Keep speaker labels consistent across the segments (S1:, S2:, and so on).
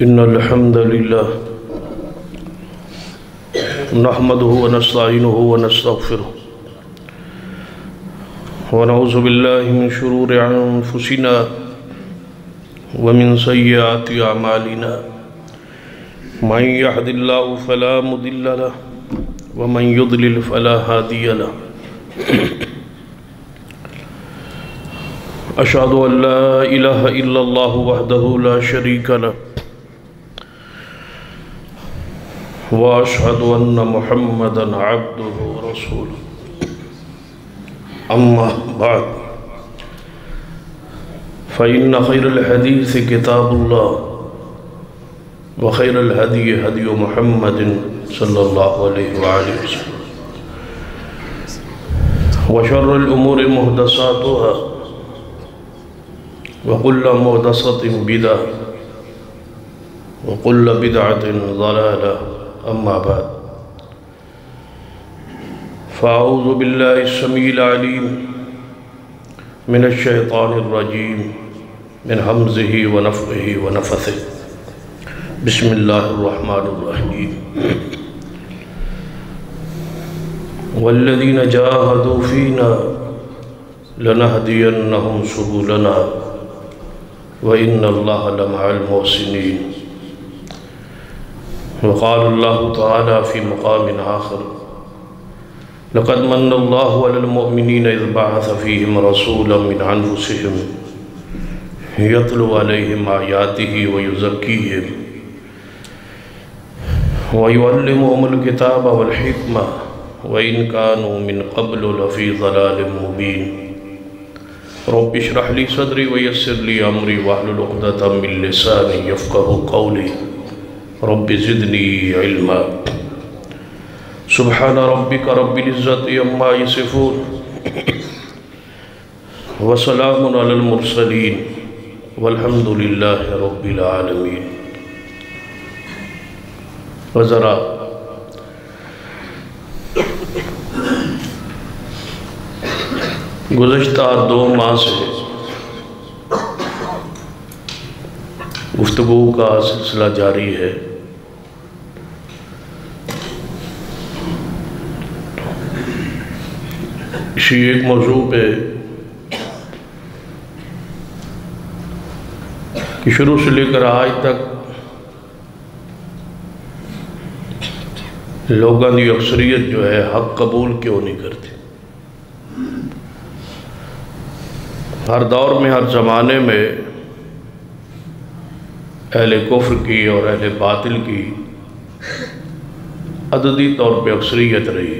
S1: إن الحمد لله نحمده ونستعينه ونستغفره ونعوذ بالله من شرور أنفسنا ومن سيئات أعمالنا من يهد الله فلا مضل له ومن يضلل فلا هادي له أشهد أن لا إله إلا الله وحده لا شريك له وأشهد أن محمدًا عبده ورسوله أما بعد فإن خير الحديث كتاب الله وخير الهدي هدي محمد صلى الله عليه وآله وسلم وشر الأمور محدثاتها وكل محدثة بدعة وكل بدعة ضلالة أما بعد فأعوذ بالله السميع العليم من الشيطان الرجيم من همزه ونفخه ونفثه بسم الله الرحمن الرحيم والذين جاهدوا فينا لنهدينهم سبلنا وإن الله لمع المحسنين وقال الله تعالى في مقام آخر لقد من الله على المؤمنين إذ بعث فيهم رسولا من أنفسهم يتلو عليهم آياته ويزكيهم ويعلمهم الكتاب والحكمة وإن كانوا من قبل لفي ضلال مبين رب اشرح لي صدري ويسر لي أمري واحلل عقدة من لساني يفقهوا قولي رب زدني علما سبحان ربك رب العزة عما يصفون وسلام على المرسلين والحمد لله رب العالمين وذرا گزشتہ 2 ماہ سے گفتگو کا سلسلہ جاری ہے اسی ایک موضوع پہ کہ شروع سے لے کر آج تک لوگوں کی اکثریت جو ہے حق قبول کیوں نہیں کرتی. ہر دور میں ہر زمانے میں اہل کفر کی اور اہل باطل کی عددی طور پہ اکثریت رہی،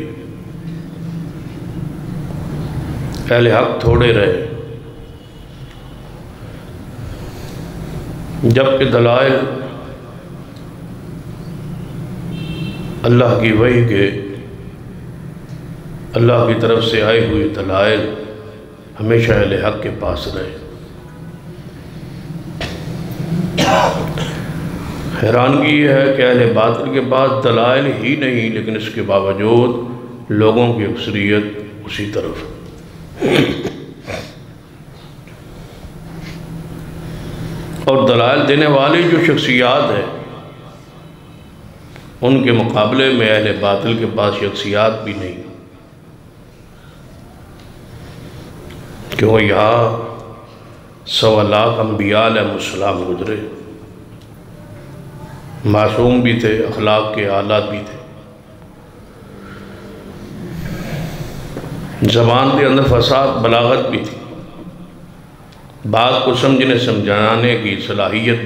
S1: اہل حق تھوڑے رہے، جبکہ دلائل اللہ کی وحی کے، اللہ کی طرف سے آئے ہوئے دلائل ہمیشہ اہل حق کے پاس رہے. حیرانگی یہ ہے کہ اہل باطل کے پاس دلائل ہی نہیں، لیکن اس کے باوجود لوگوں کی اکثریت اسی طرف. اور دلائل دینے والی جو شخصیات ہیں ان کے مقابلے میں اہل باطل کے پاس شخصیات بھی نہیں، کیوں یہاں 1.25 لاکھ انبیاء علیہ السلام گزرے، معصوم بھی تھے، اخلاق کے آلات بھی تھے، زبان کے اندر فصاحت بلاغت بھی تھی، بات کو سمجھنے سمجھانے کی صلاحیت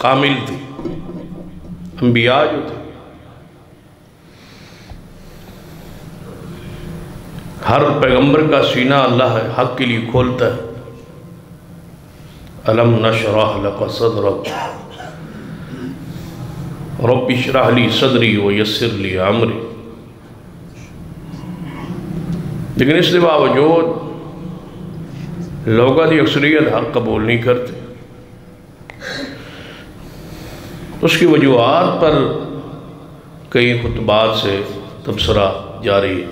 S1: کامل تھی. انبیاء جو تھے ہر پیغمبر کا سینہ اللہ حق کے لیے کھولتا ہے. الم نشرح لک صدرک رب اشرح لی صدری ویسر لی امری. لیکن اس کے باوجود لوگوں کی اکثریت حق قبول نہیں کرتے. اس کی وجوہات پر کئی خطبات سے تبصرہ جاری ہے.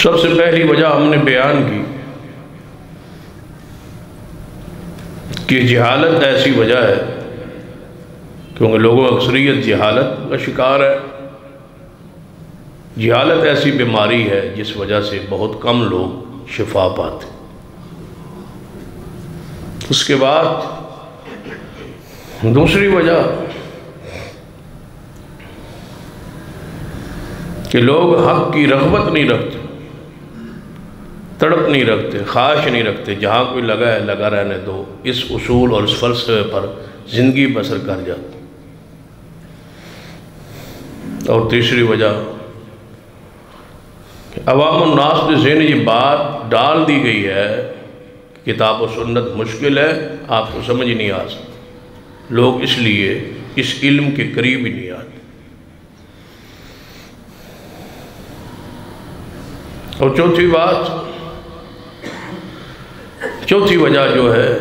S1: سب سے پہلی وجہ ہم نے بیان کی کہ جہالت ایسی وجہ ہے کیونکہ لوگوں اکثریت جہالت کا شکار ہے۔ جہالت ایسی بیماری ہے جس وجہ سے بہت کم لوگ شفا پاتے۔ اس کے بعد دوسری وجہ کہ لوگ حق کی رغبت نہیں رکھتے، تڑپ نہیں رکھتے، خواہش نہیں رکھتے، جہاں کوئی لگا ہے لگا رہنے دو، اس اصول اور اس فلسفے پر زندگی بسر کر جاتے۔ اور تیسری وجہ عوام الناس کے ذہن یہ بات ڈال دی گئی ہے کہ کتاب و سنت مشکل ہے، آپ کو سمجھ نہیں آ سکتا، لوگ اس لیے اس علم کے قریب ہی نہیں آتے۔ اور چوتھی وجہ جو ہے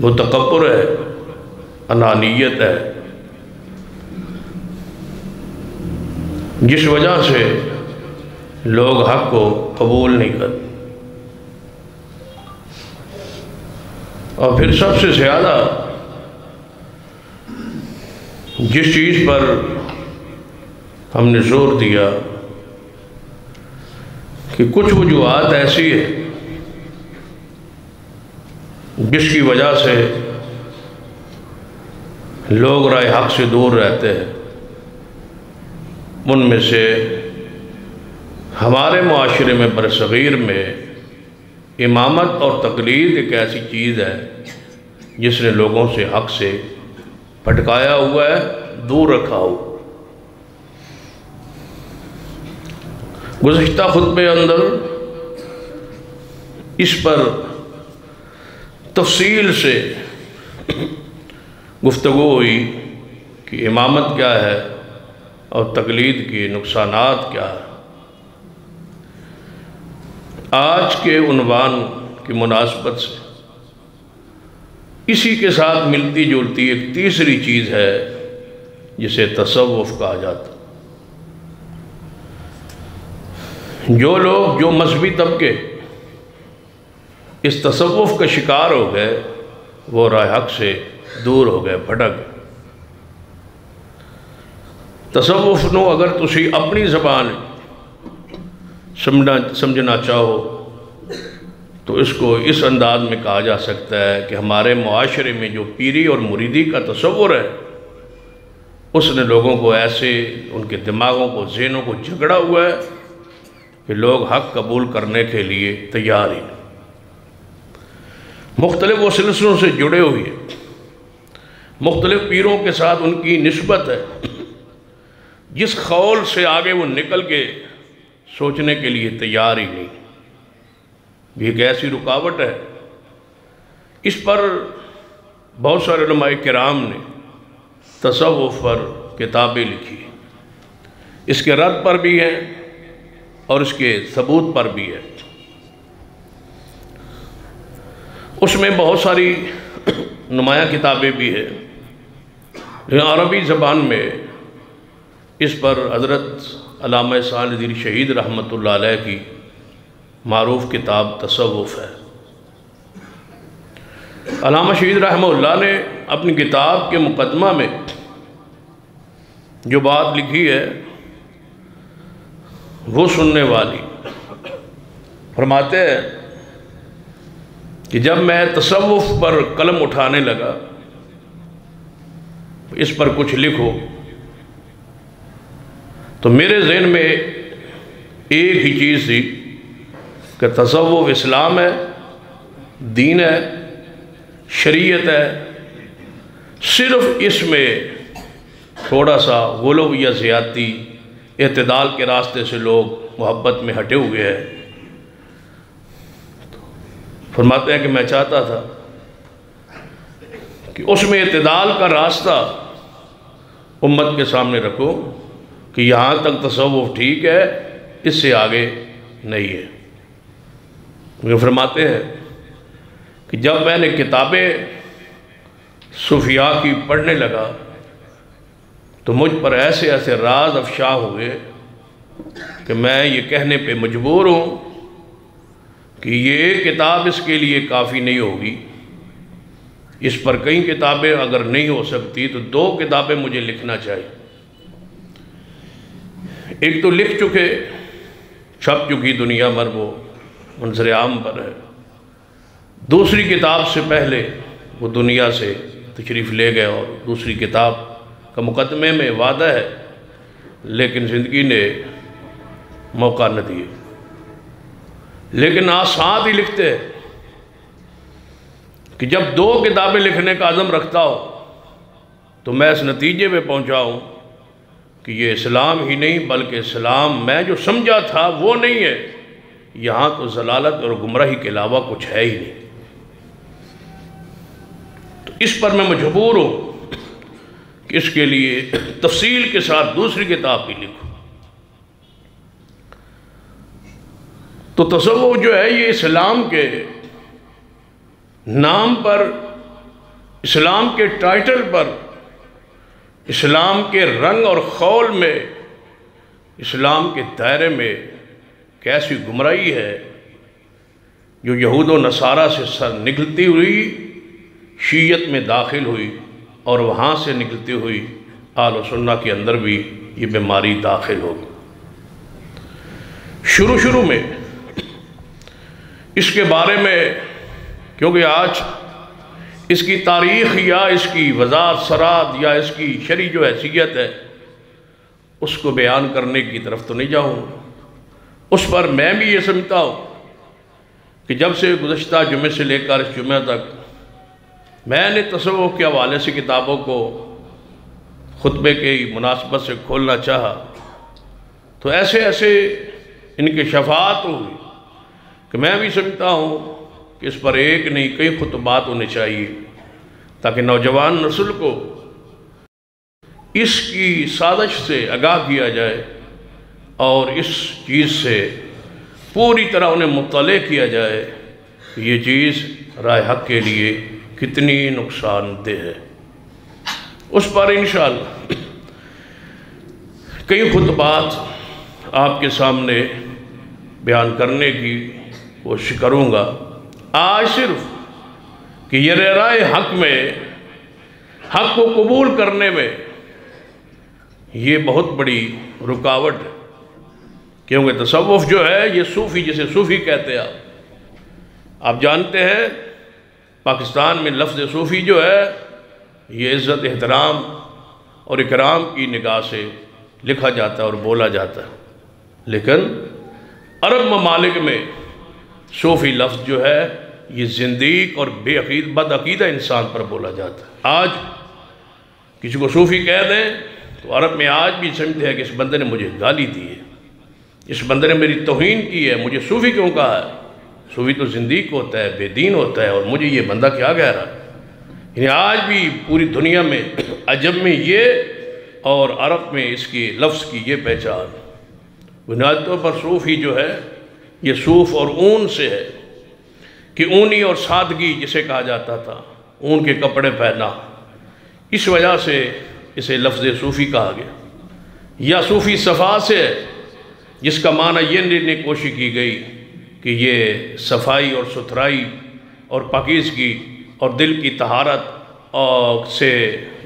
S1: وہ تکبر ہے، انانیت ہے، جس وجہ سے لوگ حق کو قبول نہیں کرتے۔ اور پھر سب سے زیادہ جس چیز پر ہم نے زور دیا کہ کچھ وجوہات ایسی ہے جس کی وجہ سے لوگ رائے حق سے دور رہتے ہیں، ان میں سے ہمارے معاشرے میں برصغیر میں امامت اور تقلید ایک ایسی چیز ہے جس نے لوگوں سے حق سے پھٹکایا ہوا ہے، دور رکھا ہوا۔ گزشتہ خطبے اندر اس پر تفصیل سے گفتگو ہوئی کہ امامت کیا ہے اور تقلید کے نقصانات کیا ہے۔ آج کے عنوان کی مناسبت سے اسی کے ساتھ ملتی جلتی ایک تیسری چیز ہے جسے تصوف کہا جاتا۔ جو لوگ، جو مذہبی طبقے اس تصوف کا شکار ہو گئے وہ راہ حق سے دور ہو گئے، بھٹک گئے۔ تصوف نو اگر تسی اپنی زبان سمجھنا چاہو تو اس کو اس انداز میں کہا جا سکتا ہے کہ ہمارے معاشرے میں جو پیری اور مریدی کا تصور ہے اس نے لوگوں کو ایسے، ان کے دماغوں کو، ذہنوں کو جھگڑا ہوا ہے کہ لوگ حق قبول کرنے کے لیے تیار ہی نہیں۔ مختلف وہ سلسلوں سے جڑے ہوئے ہیں، مختلف پیروں کے ساتھ ان کی نسبت ہے، جس خول سے آگے وہ نکل کے سوچنے کے لیے تیار ہی نہیں، یہ ایک ایسی رکاوٹ ہے۔ اس پر بہت سارے علماء کرام نے تصوف پر کتابیں لکھی، اس کے رد پر بھی ہیں اور اس کے ثبوت پر بھی ہے۔ اس میں بہت ساری نمایاں کتابیں بھی ہیں۔ عربی زبان میں اس پر حضرت علامہ احسان ندوی شہید رحمۃ اللہ علیہ کی معروف کتاب تصوف ہے۔ علامہ شہید رحمہ اللہ نے اپنی کتاب کے مقدمہ میں جو بات لکھی ہے وہ سننے والی، فرماتے ہیں کہ جب میں تصوف پر قلم اٹھانے لگا اس پر کچھ لکھو تو میرے ذہن میں ایک ہی چیز تھی کہ تصوف اسلام ہے، دین ہے، شریعت ہے، صرف اس میں تھوڑا سا غلو یا زیادتی، اعتدال کے راستے سے لوگ محبت میں ہٹے ہوئے ہیں۔ فرماتے ہیں کہ میں چاہتا تھا کہ اس میں اعتدال کا راستہ امت کے سامنے رکھو کہ یہاں تک تصوف ٹھیک ہے، اس سے آگے نہیں ہے۔ وہ فرماتے ہیں کہ جب میں نے کتابیں صوفیاء کی پڑھنے لگا تو مجھ پر ایسے ایسے راز افشا ہوئے کہ میں یہ کہنے پہ مجبور ہوں کہ یہ ایک کتاب اس کے لیے کافی نہیں ہوگی اس پر کئی کتابیں اگر نہیں ہو سکتی تو 2 کتابیں مجھے لکھنا چاہیے۔ ایک تو لکھ چکے، چھپ چکی دنیا بھر، وہ منظر عام پر ہے۔ دوسری کتاب سے پہلے وہ دنیا سے تشریف لے گئے اور دوسری کتاب کا مقدمے میں وعدہ ہے، لیکن زندگی نے موقع نہ دیے۔ لیکن آج ساتھ ہی لکھتے ہیں کہ جب 2 کتابیں لکھنے کا عزم رکھتا ہو تو میں اس نتیجے پہ پہنچا ہوں کہ یہ اسلام ہی نہیں بلکہ اسلام میں جو سمجھا تھا وہ نہیں ہے، یہاں تو ضلالت اور گمراہی کے علاوہ کچھ ہے ہی نہیں۔ تو اس پر میں مجبور ہوں کہ اس کے لیے تفصیل کے ساتھ دوسری کتاب بھی لکھوں۔ تو تصوف جو ہے یہ اسلام کے نام پر، اسلام کے ٹائٹل پر، اسلام کے رنگ اور خول میں، اسلام کے دائرے میں کیسی گمراہی ہے جو یہود و نصارہ سے سر نکلتی ہوئی شیعت میں داخل ہوئی اور وہاں سے نکلتی ہوئی اہل سنہ کے اندر بھی یہ بیماری داخل ہوگی۔ شروع میں اس کے بارے میں، کیونکہ آج اس کی تاریخ یا اس کی وضاحت سرات یا اس کی شرعی جو حیثیت ہے اس کو بیان کرنے کی طرف تو نہیں جاؤں، اس پر میں بھی یہ سمجھتا ہوں کہ جب سے گزشتہ جمعے سے لے کر اس جمعہ تک میں نے تصوف کے حوالے سے کتابوں کو خطبے کی مناسبت سے کھولنا چاہا تو ایسے انکشافات ہوئی کہ میں بھی سمجھتا ہوں کہ اس پر ایک نہیں کئی خطبات ہونے چاہیے تاکہ نوجوان نسل کو اس کی سازش سے آگاہ کیا جائے اور اس چیز سے پوری طرح انہیں مطلع کیا جائے کہ یہ چیز راہ حق کے لیے کتنی نقصان دہ ہے۔ اس پر انشاءاللہ کئی خطبات آپ کے سامنے بیان کرنے کی کوشش کروں گا۔ آج صرف کہ یہ راہ حق میں، حق کو قبول کرنے میں یہ بہت بڑی رکاوٹ ہے، کیونکہ تصوف جو ہے یہ صوفی، جسے صوفی کہتے ہیں آپ جانتے ہیں، پاکستان میں لفظ صوفی جو ہے یہ عزت، احترام اور اکرام کی نگاہ سے لکھا جاتا ہے اور بولا جاتا ہے، لیکن عرب ممالک میں صوفی لفظ جو ہے یہ زندیق اور بد عقیدہ انسان پر بولا جاتا ہے۔ آج کسی کو صوفی کہہ دیں تو عرب میں آج بھی سمجھتے ہیں کہ اس بندے نے مجھے گالی دی ہے، اس بندے نے میری توہین کی ہے، مجھے صوفی کیوں کہا ہے؟ صوفی تو زندیق ہوتا ہے، بے دین ہوتا ہے، اور مجھے یہ بندہ کیا کہہ رہا ہے؟ یعنی آج بھی پوری دنیا میں، عجم میں یہ اور عرب میں اس کی لفظ کی یہ پہچان۔ بنیادی طور پر صوفی جو ہے یہ صوف اور اون سے ہے کہ اونی اور سادگی جسے کہا جاتا تھا، اون کے کپڑے پہنا، اس وجہ سے اسے لفظ صوفی کہا گیا۔ یا صوفی صفا سے ہے جس کا معنی یہ لینے کی کوشش کی گئی کہ یہ صفائی اور ستھرائی اور پاکیزگی اور دل کی طہارت اور سے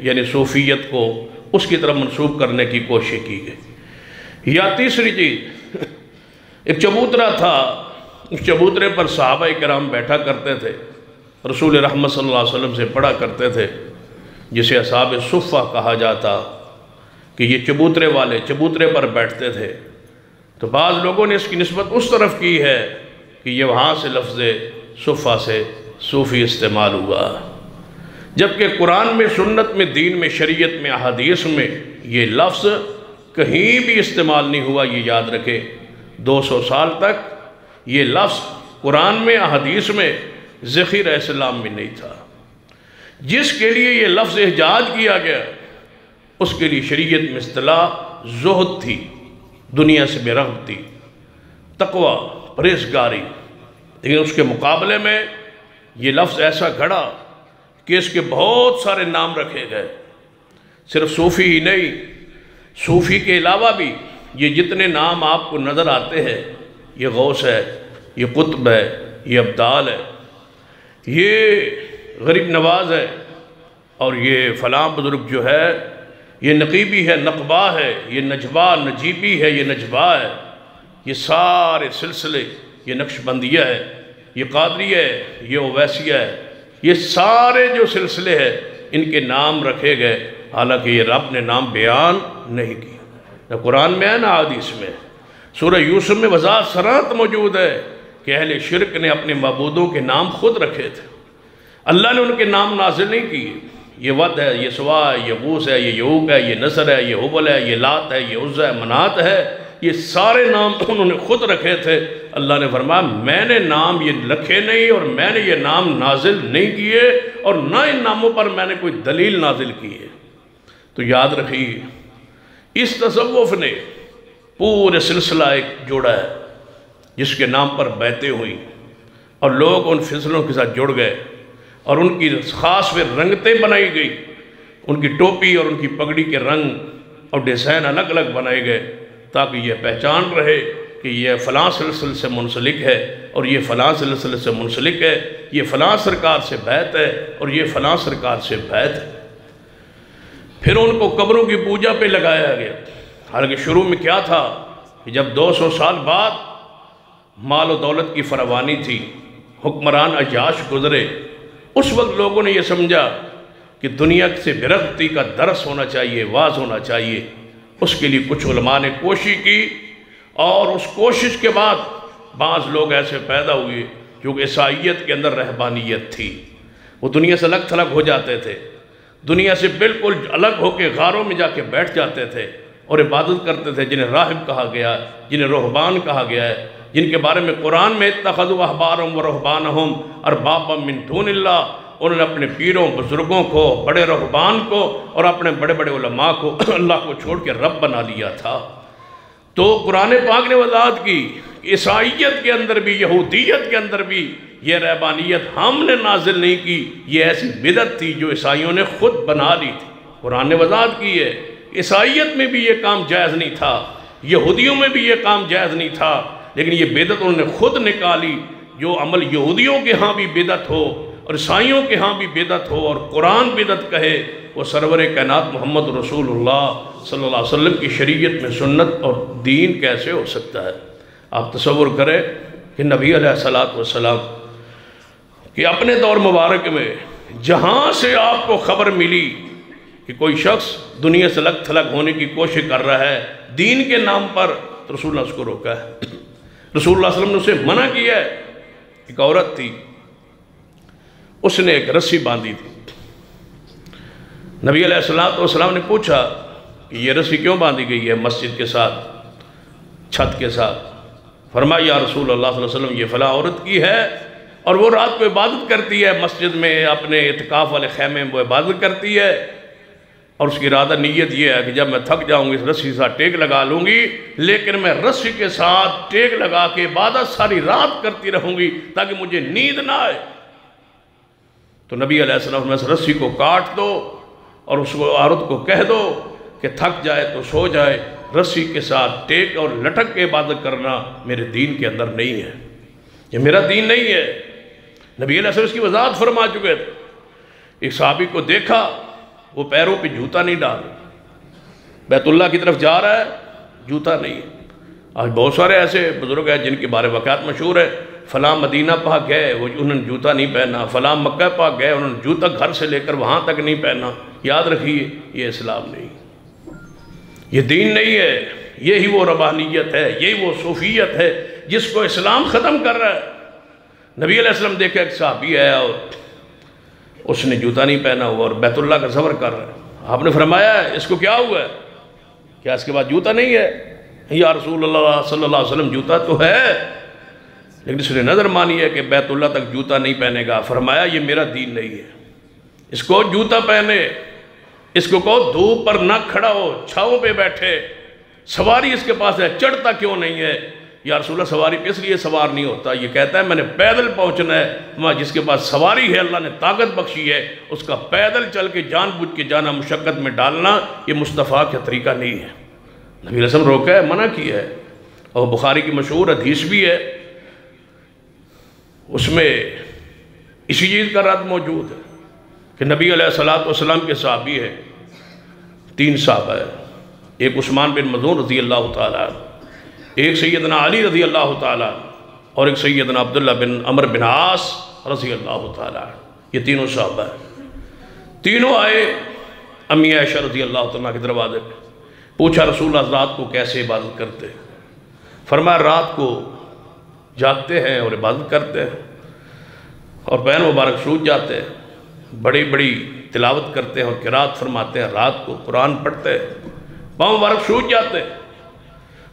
S1: یعنی صوفیت کو اس کی طرف منسوب کرنے کی کوشش کی گئی۔ یا تیسری چیز، ایک چبوترا تھا، اس چبوترے پر صحابہ کرام بیٹھا کرتے تھے، رسول رحمت صلی اللہ علیہ وسلم سے پڑھا کرتے تھے، جسے اصحاب صفہ کہا جاتا کہ یہ چبوترے والے چبوترے پر بیٹھتے تھے۔ تو بعض لوگوں نے اس کی نسبت اس طرف کی ہے کہ یہ وہاں سے لفظ صفہ سے صوفی استعمال ہوا، جبکہ قرآن میں، سنت میں، دین میں، شریعت میں، احادیث میں یہ لفظ کہیں بھی استعمال نہیں ہوا۔ یہ یاد رکھے 200 سال تک یہ لفظ قرآن میں، احادیث میں، ذخیرہ اسلام میں نہیں تھا۔ جس کے لیے یہ لفظ ایجاد کیا گیا اس کے لیے شریعت میں اصطلاح زہد تھی، دنیا سے بے رغبت تھی، تقوی، پرہیزگاری، لیکن اس کے مقابلے میں یہ لفظ ایسا گھڑا کہ اس کے بہت سارے نام رکھے گئے۔ صرف صوفی ہی نہیں، صوفی کے علاوہ بھی یہ جتنے نام آپ کو نظر آتے ہیں، یہ غوث ہے، یہ قطب ہے، یہ ابدال ہے، یہ غریب نواز ہے، اور یہ فلاں بزرگ جو ہے یہ نقیبی ہے، نقبہ ہے، یہ نجبہ نجیبی ہے، یہ نجبہ ہے، یہ سارے سلسلے، یہ نقشبندیہ ہے، یہ قادریہ ہے، یہ اویسیہ ہے، یہ سارے جو سلسلے ہیں ان کے نام رکھے گئے، حالانکہ یہ رب نے نام بیان نہیں کیا، نہ قرآن میں ہے نہ حدیث میں۔ سورہ یوسف میں وضاحت سرات موجود ہے کہ اہل شرک نے اپنے معبودوں کے نام خود رکھے تھے، اللہ نے ان کے نام نازل نہیں کیے۔ یہ ود ہے، یہ سوا ہے، یہ غوث ہے، یہ یعوق ہے، یہ نصر ہے، یہ حبل ہے، یہ لات ہے، یہ عزہ ہے، منات ہے، یہ سارے نام انہوں نے خود رکھے تھے۔ اللہ نے فرمایا میں نے نام یہ رکھے نہیں، اور میں نے یہ نام نازل نہیں کیے، اور نہ ان ناموں پر میں نے کوئی دلیل نازل کی ہے۔ تو یاد رکھیے اس تصوف نے پورے سلسلہ ایک جوڑا ہے جس کے نام پر بیعتیں ہوئیں، اور لوگ ان فضلوں کے ساتھ جڑ گئے، اور ان کی خاص میں رنگتیں بنائی گئی، ان کی ٹوپی اور ان کی پگڑی کے رنگ اور ڈیزائن الگ الگ بنائے گئے، تاکہ یہ پہچان رہے کہ یہ فلاں سلسلے سے منسلک ہے، اور یہ فلاں سلسلے سے منسلک ہے، یہ فلاں سرکار سے بیعت ہے، اور یہ فلاں سرکار سے بیعت ہے۔ پھر ان کو قبروں کی پوجا پہ لگایا گیا، حالانکہ شروع میں کیا تھا کہ جب 200 سال بعد مال و دولت کی فراوانی تھی، حکمران عیاش گزرے، اس وقت لوگوں نے یہ سمجھا کہ دنیا سے برغتی کا درس ہونا چاہیے، واز ہونا چاہیے۔ اس کے لیے کچھ علماء نے کوشش کی، اور اس کوشش کے بعد بعض لوگ ایسے پیدا ہوئے جو عیسائیت کے اندر رہبانیت تھی، وہ دنیا سے الگ تھلگ ہو جاتے تھے، دنیا سے بالکل الگ ہو کے غاروں میں جا کے بیٹھ جاتے تھے اور عبادت کرتے تھے، جنہیں راہب کہا گیا، جنہیں رہبان کہا گیا ہے، جن کے بارے میں قرآن میں اتخذوا احبارهم ورہبانہم اربابا من دون اللہ، انہوں نے اپنے پیروں بزرگوں کو، بڑے رہبان کو اور اپنے بڑے بڑے علماء کو اللہ کو چھوڑ کے رب بنا لیا تھا۔ تو قرآن پاک نے وضاحت کی کہ عیسائیت کے اندر بھی، یہودیت کے اندر بھی یہ رہبانیت ہم نے نازل نہیں کی، یہ ایسی بدعت تھی جو عیسائیوں نے خود بنا لی تھی۔ قرآن نے وضاحت کی ہے عیسائیت میں بھی یہ کام جائز نہیں تھا، یہودیوں میں بھی یہ کام جائز نہیں تھا، لیکن یہ بدعت انہوں نے خود نکالی۔ جو عمل یہودیوں کے ہاں بھی بدعت ہو اور عیسائیوں کے ہاں بھی بدعت ہو اور قرآن بدعت کہے، وہ سرور کائنات محمد رسول اللہ صلی اللہ علیہ وسلم کی شریعت میں سنت اور دین کیسے ہو سکتا ہے؟ آپ تصور کریں کہ نبی علیہ السلام کہ اپنے دور مبارک میں جہاں سے آپ کو خبر ملی کہ کوئی شخص دنیا سے الگ تھلگ ہونے کی کوشش کر رہا ہے دین کے نام پر، تو رسول اللہ اس کو روکا ہے۔ رسول اللہ صلی اللہ علیہ وسلم نے اسے منع کیا ہے۔ ایک عورت تھی، اس نے ایک رسی باندھی تھی، نبی علیہ السلام نے پوچھا کہ یہ رسی کیوں باندھی گئی ہے مسجد کے ساتھ، چھت کے ساتھ؟ فرمایا یا رسول اللہ صلی اللہ علیہ وسلم یہ فلاں عورت کی ہے، اور وہ رات کو عبادت کرتی ہے مسجد میں، اپنے اعتکاف والے خیمے میں وہ عبادت کرتی ہے، اور اس کی ارادہ نیت یہ ہے کہ جب میں تھک جاؤں گی اس رسی کے ساتھ ٹیک لگا لوں گی، لیکن میں رسی کے ساتھ ٹیک لگا کے عبادت ساری رات کرتی رہوں گی تاکہ مجھے نیند نہ آئے۔ تو نبی علیہ السلام نے اس رسی کو کاٹ دو اور اس عورت کو کہہ دو کہ تھک جائے تو سو جائے، رسی کے ساتھ ٹیک اور لٹک کے عبادت کرنا میرے دین کے اندر نہیں ہے، یہ میرا دین نہیں ہے۔ نبی علیہ السلام اس کی وضاحت فرما چکے تھے۔ ایک صحابی کو دیکھا، وہ پیروں پہ جوتا نہیں ڈال، بیت اللہ کی طرف جا رہا ہے، جوتا نہیں ہے۔ آج بہت سارے ایسے بزرگ ہیں جن کے بارے واقعات مشہور ہے، فلاں مدینہ پاک گئے انہوں نے جوتا نہیں پہنا، فلاں مکہ پاک گئے انہوں نے جوتا گھر سے لے کر وہاں تک نہیں پہنا۔ یاد رکھیے یہ اسلام نہیں، یہ دین نہیں ہے، یہی وہ ربانیت ہے، یہی وہ صوفیت ہے جس کو اسلام ختم کر رہا ہے۔ نبی علیہ السلام دیکھا ایک صحابی ہے اور اس نے جوتا نہیں پہنا ہوا اور بیت اللہ کا سفر کر رہا ہے۔ آپ نے فرمایا اس کو کیا ہوا ہے؟ کیا اس کے بعد جوتا نہیں ہے؟ یا رسول اللہ صلی اللہ علیہ وسلم جوتا تو ہے، لیکن اس نے نظر مانی ہے کہ بیت اللہ تک جوتا نہیں پہنے گا۔ فرمایا یہ میرا دین نہیں ہے، اس کو جوتا پہنے، اس کو کہو دھوپ پر نہ کھڑا ہو، چھاؤں پہ بیٹھے، سواری اس کے پاس ہے، چڑھتا کیوں نہیں ہے؟ یا رسول اللہ سواری پہ اس لیے سوار نہیں ہوتا، یہ کہتا ہے میں نے پیدل پہنچنا ہے۔ وہاں جس کے پاس سواری ہے اللہ نے طاقت بخشی ہے، اس کا پیدل چل کے جان بوجھ کے جانا، مشقت میں ڈالنا، یہ مصطفیٰ کا طریقہ نہیں ہے۔ نبی علیہ السلام روکا ہے، منع کیا ہے، اور بخاری کی مشہور حدیث بھی ہے، اس میں اسی چیز کا رد موجود ہے۔ کہ نبی علیہ السلام کے صحابی ہیں، 3 صحابہ ہیں، ایک عثمان بن مظعون رضی اللہ تعالیٰ عنہ، ایک سیدنا علی رضی اللہ تعالیٰ عنہ، اور ایک سیدنا عبداللہ بن عمر بن عاص رضی اللہ تعالیٰ عنہ۔ یہ تینوں صحابہ ہیں۔ تینوں آئے امی عائشہ رضی اللہ تعالیٰ کے دروازے پہ، پوچھا رسول اللہ رات کو کیسے عبادت کرتے ہیں؟ فرمایا رات کو جاگتے ہیں اور عبادت کرتے ہیں، اور بین مبارک سوچ جاتے ہیں، بڑی بڑی تلاوت کرتے ہیں اور قرات فرماتے ہیں، رات کو قرآن پڑھتے ہیں، پاؤں مبارک سوچ جاتے ہیں۔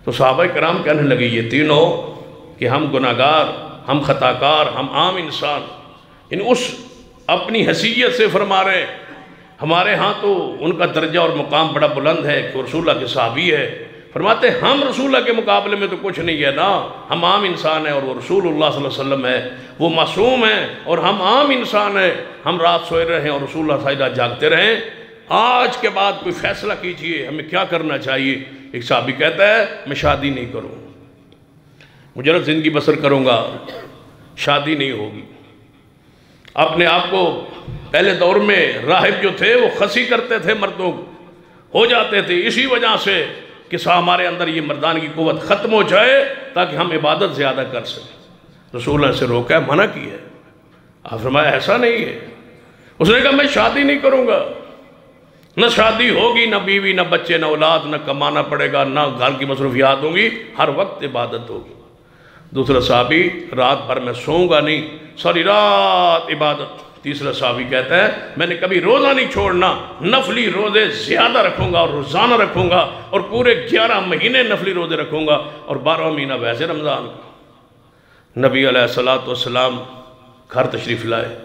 S1: تو صحابہ کرام کہنے لگے یہ تینوں کہ ہم گناہگار، ہم خطاکار، ہم عام انسان، اس اپنی حیثیت سے فرما رہے ہیں۔ ہمارے ہاں تو ان کا درجہ اور مقام بڑا بلند ہے کہ رسول اللہ کے صحابی ہے، فرماتے ہیں ہم رسول اللہ کے مقابلے میں تو کچھ نہیں ہے نا، ہم عام انسان ہیں اور وہ رسول اللہ صلی اللہ علیہ وسلم ہے، وہ معصوم ہیں اور ہم عام انسان ہیں، ہم رات سوئے رہے ہیں اور رسول اللہ صلی اللہ علیہ وسلم جاگتے رہیں، آج کے بعد کوئی فیصلہ کیجئے، ہمیں کیا کرنا چاہیے؟ ایک صحابی کہتا ہے میں شادی نہیں کروں، مجرد زندگی بسر کروں گا، شادی نہیں ہوگی۔ اپنے آپ کو پہلے دور میں راہب جو تھے وہ خسی کرتے تھے، مردوں ہو جاتے تھے، اسی وجہ سے کہ ہمارے اندر یہ مردان کی قوت ختم ہو جائے تاکہ ہم عبادت زیادہ کر سکیں۔ رسول اللہ سے روکا ہے، منع کی ہے۔ آپ فرمایا ایسا نہیں ہے۔ اس نے کہا میں شادی نہیں کروں گا، نہ شادی ہوگی، نہ بیوی، نہ بچے، نہ اولاد، نہ کمانا پڑے گا، نہ گھر کی مصروفیات ہوں گی، ہر وقت عبادت ہوگی۔ دوسرا صحابی رات بھر میں سوؤں گا نہیں، ساری رات عبادت۔ تیسرا صحابی کہتا ہے میں نے کبھی روزہ نہیں چھوڑنا، نفلی روزے زیادہ رکھوں گا اور روزانہ رکھوں گا، اور پورے 11 مہینے نفلی روزے رکھوں گا، اور 12واں مہینہ ویسے رمضان کا۔ نبی علیہ السلام گھر تشریف لائے،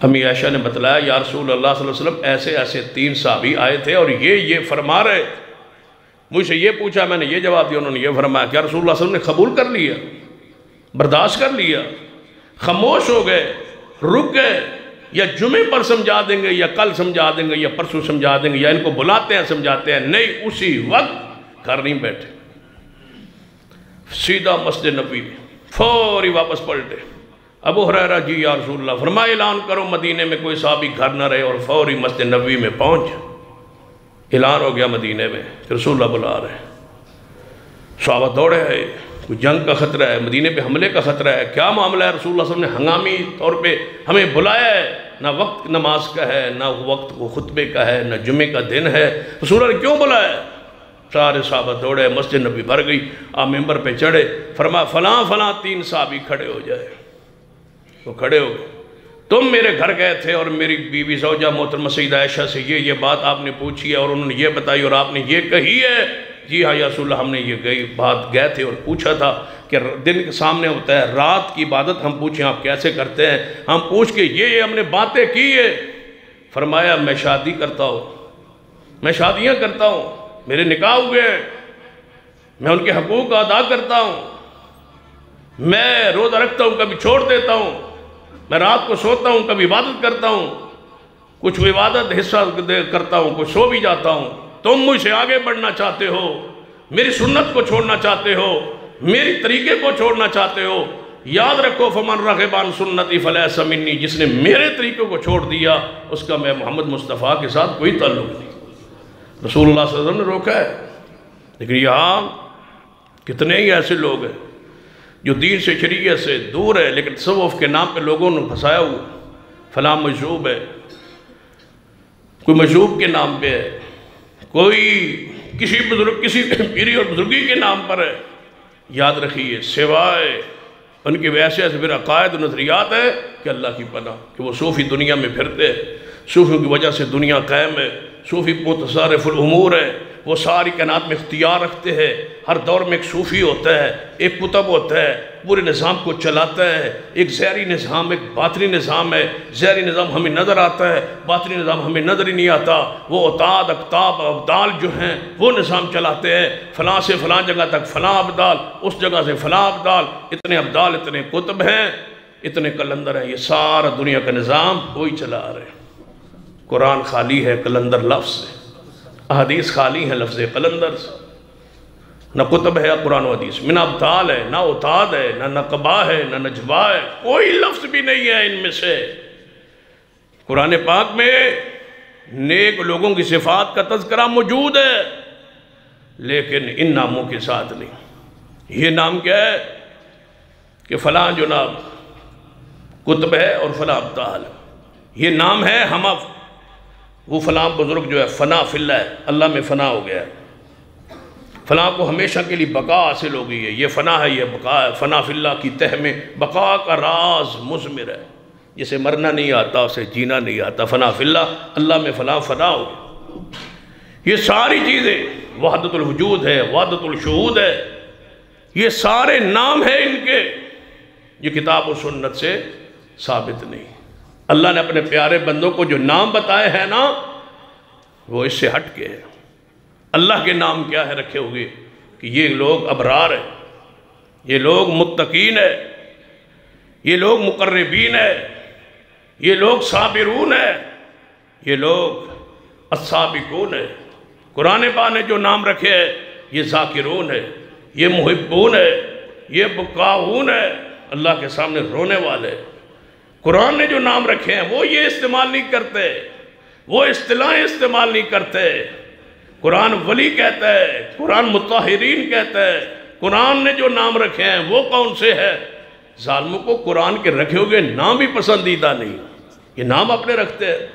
S1: امی عائشہ نے بتلایا یا رسول اللہ صلی اللہ علیہ وسلم ایسے ایسے 3 صحابی آئے تھے اور یہ فرما رہے، مجھ سے یہ پوچھا، میں نے یہ جواب دیا، انہوں نے یہ فرمایا۔ کیا رسول اللہ صلی اللہ علیہ وسلم نے قبول کر لیا، برداشت کر لیا، خاموش ہو گئے، رک گئے، یا جمعے پر سمجھا دیں گے، یا کل سمجھا دیں گے، یا پرسوں سمجھا دیں گے، یا ان کو بلاتے ہیں سمجھاتے ہیں؟ نہیں، اسی وقت گھر نہیں بیٹھے، سیدھا مسجد نبوی میں فوری واپس پلٹے۔ ابو ہریرہ جی یا رسول اللہ، فرمایا اعلان کرو مدینے میں کوئی صحابی گھر نہ رہے، اور فوری مسجد نبوی میں پہنچ۔ اعلان ہو گیا مدینے میں کہ رسول اللہ بلا رہے ہیں۔ صحابہ دوڑے ہیں، کوئی جنگ کا خطرہ ہے، مدینے پہ حملے کا خطرہ ہے، کیا معاملہ ہے؟ رسول اللہ صلی اللہ علیہ وسلم نے ہنگامی طور پہ ہمیں بلایا ہے، نہ وقت نماز کا ہے، نہ وقت وہ خطبے کا ہے، نہ جمعے کا دن ہے، رسول اللہ نے کیوں بلایا؟ سارے صحابہ دوڑے، مسجد نبی بھر گئی، آپ ممبر پہ چڑھے، فرمایا فلاں فلاں 3 صحابی کھڑے ہو جائے۔ وہ کھڑے ہو گئے، تم میرے گھر گئے تھے اور میری بیوی زوجہ محترمہ سیدہ عائشہ سے یہ بات آپ نے پوچھی ہے اور انہوں نے یہ بتائی اور آپ نے یہ کہی ہے؟ جی ہاں یا رسول اللہ، ہم نے یہ بات گئے تھے اور پوچھا تھا کہ دن کے سامنے ہوتا ہے، رات کی عبادت ہم پوچھیں آپ کیسے کرتے ہیں، ہم پوچھ کے یہ ہم نے باتیں کی ہے۔ فرمایا میں شادی کرتا ہوں، میں شادیاں کرتا ہوں، میرے نکاح ہوئے ہیں، میں ان کے حقوق ادا کرتا ہوں، میں روزہ رکھتا ہوں، کبھی چھوڑ دیتا ہوں، میں رات کو سوتا ہوں، کبھی عبادت کرتا ہوں، کچھ عبادت حصہ کرتا ہوں، کچھ سو بھی جاتا ہوں۔ تم مجھ سے آگے بڑھنا چاہتے ہو، میری سنت کو چھوڑنا چاہتے ہو، میری طریقے کو چھوڑنا چاہتے ہو، یاد رکھو فمن رغب عن سنتی فلیس منی، جس نے میرے طریقوں کو چھوڑ دیا اس کا میں محمد مصطفیٰ کے ساتھ کوئی تعلق نہیں۔ رسول اللہ صلی اللہ علیہ وسلم نے روکا ہے، لیکن یہاں کتنے ہی ایسے لوگ ہیں جو دین سے شریعت سے دور ہے، لیکن تصوف کے نام پہ لوگوں نے پھنسایا ہوا، فلاں مجذوب ہے، کوئی مجذوب کے نام پہ ہے، کوئی کسی بزرگ کسی پیری اور بزرگی کے نام پر ہے۔ یاد رکھیے سوائے ان کے ویسے ایسے پھر عقائد و نظریات ہے کہ اللہ کی پناہ کہ وہ صوفی دنیا میں پھرتے ہیں، صوفیوں کی وجہ سے دنیا قائم ہے، صوفی متصرف الامور ہے، وہ ساری کائنات میں اختیار رکھتے ہیں، ہر دور میں ایک صوفی ہوتا ہے، ایک کتب ہوتا ہے، پورے نظام کو چلاتا ہے، ایک ظاہری نظام، ایک باطنی نظام ہے، ظاہری نظام ہمیں نظر آتا ہے، باطنی نظام ہمیں نظر ہی نہیں آتا، وہ اوتاد اقطاب ابدال جو ہیں وہ نظام چلاتے ہیں، فلاں سے فلاں جگہ تک فلاں ابدال، اس جگہ سے فلاں ابدال، اتنے ابدال، اتنے کتب ہیں، اتنے کلندر ہیں، یہ سارا دنیا کا نظام وہی چلا رہے ہیں۔ قرآن خالی ہے کلندر لفظ سے، احادیث خالی ہے لفظ قلندر سے، نہ کتب ہے قرآن و حدیث میں، نہ ابدال ہے، نہ اوتاد ہے، نہ نقبہ ہے، نہ نجبہ ہے، کوئی لفظ بھی نہیں ہے ان میں سے۔ قرآن پاک میں نیک لوگوں کی صفات کا تذکرہ موجود ہے، لیکن ان ناموں کے ساتھ نہیں۔ یہ نام کیا ہے کہ فلاں جناب کتب ہے اور فلاں ابطال، یہ نام ہے ہمف، وہ فلاں بزرگ جو ہے فنا فی اللہ ہے، اللہ میں فنا ہو گیا ہے، فلاں کو ہمیشہ کے لیے بقا حاصل ہو گئی ہے، یہ فنا ہے، یہ بقا ہے، فنا فی اللہ کی تہ میں بقا کا راز مضمر ہے، جسے مرنا نہیں آتا اسے جینا نہیں آتا، فنا فی اللہ، اللہ میں فلاں فنا ہو گیا۔ یہ ساری چیزیں وحدت الوجود ہے، وحدت الشہود ہے، یہ سارے نام ہیں ان کے، یہ کتاب و سنت سے ثابت نہیں۔ اللہ نے اپنے پیارے بندوں کو جو نام بتائے ہیں نا، وہ اس سے ہٹ کے ہیں۔ اللہ کے نام کیا ہے رکھے ہوئے کہ یہ لوگ ابرار ہیں، یہ لوگ متقین ہیں، یہ لوگ مقربین ہیں، یہ لوگ صابرون ہیں، یہ لوگ السابقون ہیں۔ قرآن پاک نے جو نام رکھے ہیں، یہ ذاکرون ہے، یہ محبون ہے، یہ بکاؤون ہے، اللہ کے سامنے رونے والے۔ قرآن نے جو نام رکھے ہیں وہ یہ استعمال نہیں کرتے، وہ اصطلاحیں استعمال نہیں کرتے۔ قرآن ولی کہتا ہے، قرآن مطہرین کہتا ہے، قرآن نے جو نام رکھے ہیں وہ کون سے ہے؟ ظالموں کو قرآن کے رکھے ہوئے نام بھی پسندیدہ نہیں، یہ نام اپنے رکھتے ہیں۔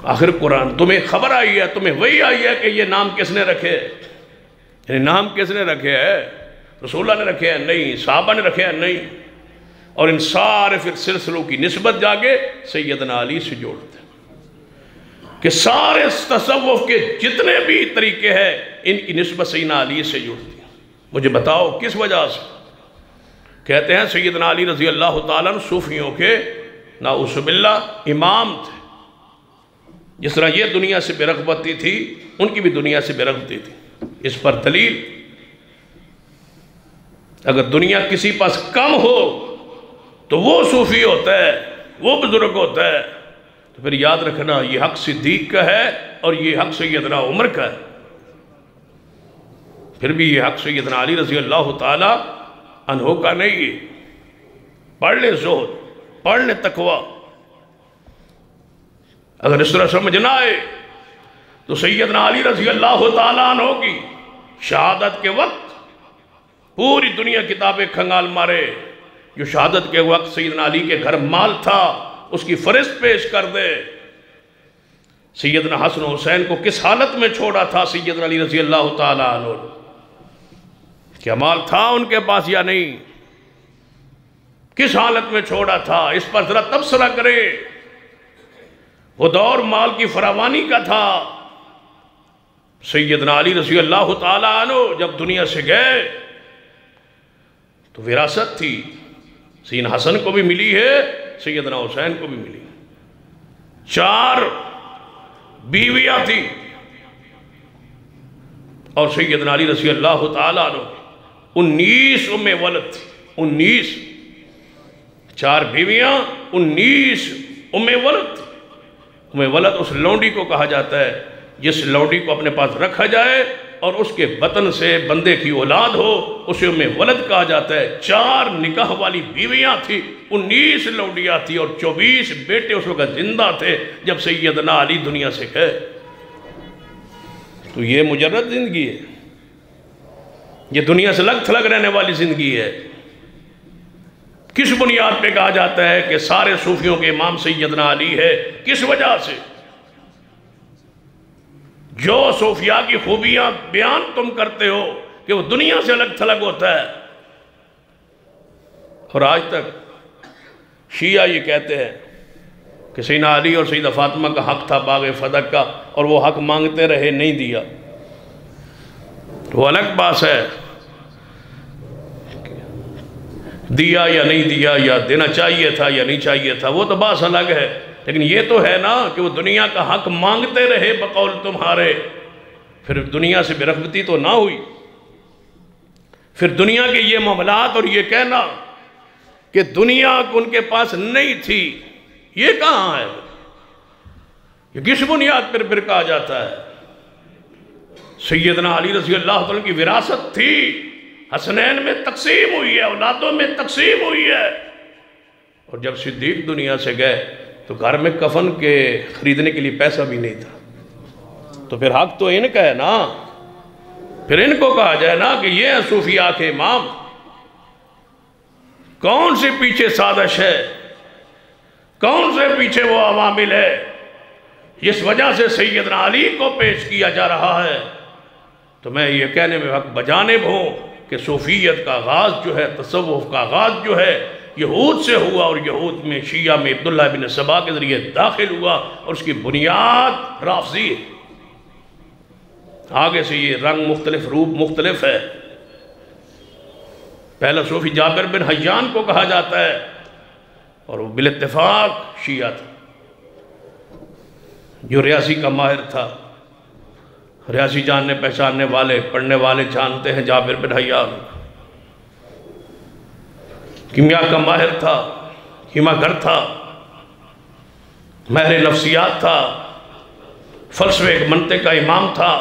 S1: آخر قرآن تمہیں خبر آئی ہے، تمہیں وہی آئی ہے کہ یہ نام کس نے رکھے، یعنی نام کس نے رکھے ہے؟ رسول اللہ نے رکھے ہیں؟ نہیں۔ صحابہ نے رکھے ہیں؟ نہیں۔ اور ان سارے پھر سلسلوں کی نسبت جاگے سیدنا علی سے جوڑتے ہیں کہ سارے تصوف کے جتنے بھی طریقے ہیں ان کی نسبت سیدنا علی سے جوڑتی ہیں۔ مجھے بتاؤ کس وجہ سے؟ کہتے ہیں سیدنا علی رضی اللہ تعالیٰ عنہ صوفیوں کے نعوذ باللہ امام تھے، جس طرح یہ دنیا سے بے رغبتی تھی ان کی بھی دنیا سے بے رغبتی تھی۔ اس پر دلیل، اگر دنیا کسی پاس کم ہو تو وہ صوفی ہوتا ہے، وہ بزرگ ہوتا ہے، تو پھر یاد رکھنا یہ حق صدیق کا ہے اور یہ حق سیدنا عمر کا ہے، پھر بھی یہ حق سیدنا علی رضی اللہ تعالی عنہ کا نہیں ہے۔ پڑھ لے زہد، پڑھ لے تقوی۔ اگر اس طرح سمجھ نہ آئے تو سیدنا علی رضی اللہ تعالیٰ عنہ کی شہادت کے وقت پوری دنیا کتابیں کھنگال مارے، جو شہادت کے وقت سیدنا علی کے گھر مال تھا اس کی فہرست پیش کر دے۔ سیدنا حسن و حسین کو کس حالت میں چھوڑا تھا سیدنا علی رضی اللہ تعالیٰ عنہ؟ کیا مال تھا ان کے پاس یا نہیں؟ کس حالت میں چھوڑا تھا؟ اس پر ذرا تبصرہ کرے۔ وہ دور مال کی فراوانی کا تھا۔ سیدنا علی رضی اللہ تعالیٰ عنہ جب دنیا سے گئے تو وراثت تھی، سیدنا حسن کو بھی ملی ہے، سیدنا حسین کو بھی ملی، 4 بیویاں تھی، اور سیدنا علی رضی اللہ تعالیٰ عنہ 19 ام ولد تھی، 19، 4 بیویاں، 19 ام ولد تھی۔ ام ولد اس لونڈی کو کہا جاتا ہے جس لونڈی کو اپنے پاس رکھا جائے اور اس کے بطن سے بندے کی اولاد ہو، اسے ام ولد کہا جاتا ہے۔ 4 نکاح والی بیویاں تھی، 19 لونڈیاں تھی، اور 24 بیٹے اس وقت زندہ تھے جب سیدنا علی دنیا سے گئے۔ تو یہ مجرد زندگی ہے، یہ دنیا سے لگ تھلگ رہنے والی زندگی ہے۔ کس بنیاد پہ کہا جاتا ہے کہ سارے صوفیوں کے امام سیدنا علی ہے؟ کس وجہ سے؟ جو صوفیاء کی خوبیاں بیان تم کرتے ہو کہ وہ دنیا سے الگ تھلگ ہوتا ہے، اور آج تک شیعہ یہ کہتے ہیں کہ سیدنا علی اور سیدہ فاطمہ کا حق تھا باغ فدق کا، اور وہ حق مانگتے رہے، نہیں دیا۔ وہ الگ بات ہے، دیا یا نہیں دیا، یا دینا چاہیے تھا یا نہیں چاہیے تھا، وہ تو بات الگ ہے۔ لیکن یہ تو ہے نا کہ وہ دنیا کا حق مانگتے رہے بقول تمہارے، پھر دنیا سے بے رغبتی تو نہ ہوئی۔ پھر دنیا کے یہ معاملات اور یہ کہنا کہ دنیا ان کے پاس نہیں تھی، یہ کہاں ہے؟ یہ کس بنیاد پر پھر کہا جاتا ہے؟ سیدنا علی رضی اللہ عنہ کی وراثت تھی، حسنین میں تقسیم ہوئی ہے، اولادوں میں تقسیم ہوئی ہے، اور جب صدیق دنیا سے گئے تو گھر میں کفن کے خریدنے کے لیے پیسہ بھی نہیں تھا، تو پھر حق تو ان کا ہے نا، پھر ان کو کہا جائے نا کہ یہ ہیں صوفیاء کے امام۔ کون سے پیچھے سازش ہے، کون سے پیچھے وہ عوامل ہے جس وجہ سے سیدنا علی کو پیش کیا جا رہا ہے؟ تو میں یہ کہنے میں حق بجانب ہوں کہ صوفیت کا آغاز جو ہے، تصوف کا آغاز جو ہے، یہود سے ہوا، اور یہود میں شیعہ میں عبداللہ بن سبا کے ذریعے داخل ہوا، اور اس کی بنیاد رافضی ہے۔ آگے سے یہ رنگ مختلف، روپ مختلف ہے۔ پہلا صوفی جابر بن حیان کو کہا جاتا ہے، اور وہ بالاتفاق شیعہ تھا، جو ریاضی کا ماہر تھا۔ ریاضی جاننے پہچاننے والے، پڑھنے والے جانتے ہیں جابر بن حیان۔ کیمیا کا ماہر تھا، کیمیا گر تھا، ماہر نفسیات تھا، فلسفے منطق کا امام تھا،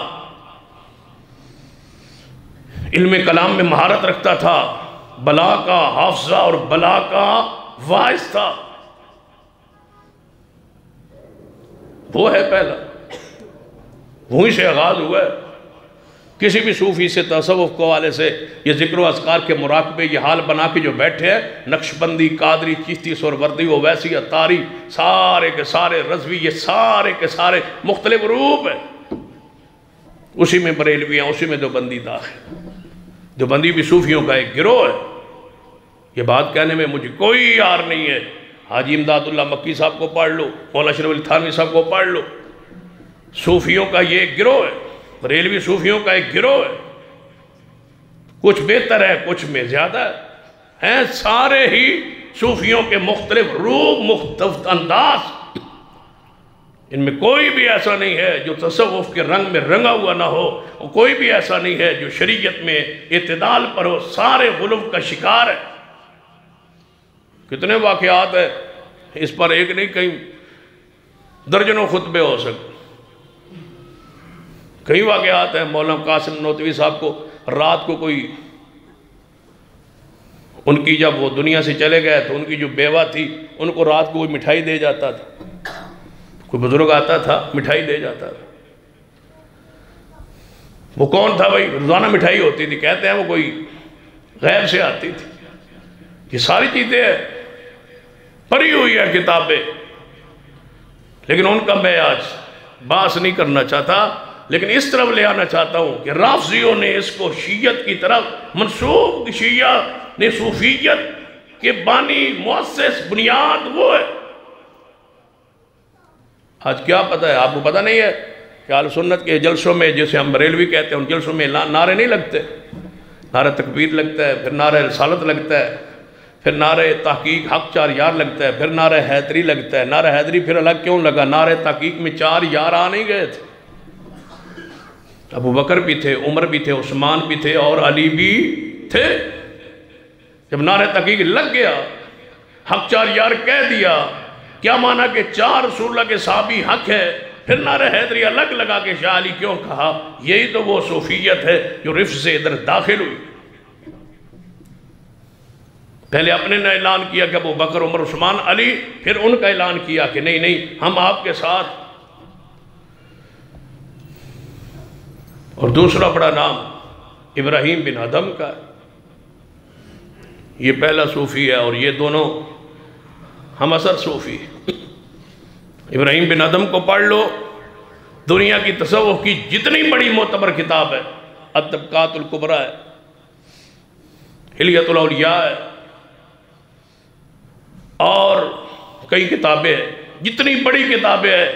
S1: علم کلام میں مہارت رکھتا تھا، بلا کا حافظہ اور بلا کا واعظ تھا۔ وہ ہے پہلا، وہیں سے آغاز ہوا ہے۔ کسی بھی صوفی سے، تصوف کو والے سے یہ ذکر و اذکار کے مراقبے، یہ حال بنا کے جو بیٹھے ہیں، نقش بندی، قادری، چشتی، سہروردی، اویسی، عطاری، سارے کے سارے رضوی، یہ سارے کے سارے مختلف روپ ہیں۔ اسی میں بریلوی ہیں، اسی میں دیوبندی داخل۔ دیوبندی بھی صوفیوں کا ایک گروہ ہے۔ یہ بات کہنے میں مجھے کوئی یار نہیں ہے۔ حاجی امداد اللہ مکی صاحب کو پڑھ لو، مولانا اشرف علی تھانوی صاحب کو پڑھ لو۔ صوفیوں کا یہ ایک گروہ ہے، بریلوی صوفیوں کا ایک گروہ ہے۔ کچھ بہتر ہے، کچھ میں زیادہ ہیں، سارے ہی صوفیوں کے مختلف روپ، مختلف انداز۔ ان میں کوئی بھی ایسا نہیں ہے جو تصوف کے رنگ میں رنگا ہوا نہ ہو، اور کوئی بھی ایسا نہیں ہے جو شریعت میں اعتدال پر ہو۔ سارے غلو کا شکار ہے۔ کتنے واقعات ہیں اس پر، ایک نہیں کہیں درجنوں خطبے ہو سکتے۔ کئی واقعات ہیں۔ مولانا قاسم نوتوی صاحب کو رات کو کوئی، ان کی جب وہ دنیا سے چلے گئے تو ان کی جو بیوہ تھی، ان کو رات کو کوئی مٹھائی دے جاتا تھا۔ کوئی بزرگ آتا تھا، مٹھائی دے جاتا تھا۔ وہ کون تھا بھائی؟ روزانہ مٹھائی ہوتی تھی، کہتے ہیں وہ کوئی غیب سے آتی تھی۔ یہ ساری چیزیں پڑھی ہوئی ہے کتابیں، لیکن ان کا میں آج بحث نہیں کرنا چاہتا، لیکن اس طرف لے آنا چاہتا ہوں کہ رافضیوں نے اس کو شیعت کی طرف منسوب، شیعہ نے صوفیت کے بانی، مؤسس، بنیاد وہ ہے۔ آج کیا پتہ ہے آپ کو؟ پتہ نہیں ہے کہ اہل سنت کے جلسوں میں، جسے ہم بریلوی کہتے ہیں، ان جلسوں میں نعرے نہیں لگتے۔ نعرہ تکبیر لگتا ہے، پھر نعرہ رسالت لگتا ہے، پھر نعرہ تحقیق حق 4 یار لگتا ہے، پھر نعرہ حیدری لگتا ہے۔ نعرہ حیدری پھر الگ کیوں لگا؟ نعرہ تحقیق میں 4 یار آ نہیں گئے تھے۔ ابو بکر بھی تھے، عمر بھی تھے، عثمان بھی تھے، اور علی بھی تھے۔ جب نعرہ تحقیق لگ گیا، حق 4 یار کہہ دیا، کیا مانا کہ 4 رسول اللہ کے صحابی حق ہے؟ پھر نعرہ حیدری الگ لگا کہ شاہ علی کیوں کہا؟ یہی تو وہ صوفیت ہے جو رفض سے ادھر داخل ہوئی۔ پہلے اپنے نے اعلان کیا کہ ابو بکر، عمر، عثمان، علی، پھر ان کا اعلان کیا کہ نہیں نہیں، ہم آپ کے ساتھ۔ اور دوسرا بڑا نام ابراہیم بن ادھم کا ہے۔ یہ پہلا صوفی ہے، اور یہ دونوں ہم اثر صوفی۔ ابراہیم بن ادھم کو پڑھ لو، دنیا کی تصوف کی جتنی بڑی معتبر کتاب ہے، الطبقات الکبریٰ ہے، حلیۃ الاولیاء ہے، اور کئی کتابیں ہیں، جتنی بڑی کتابیں ہیں،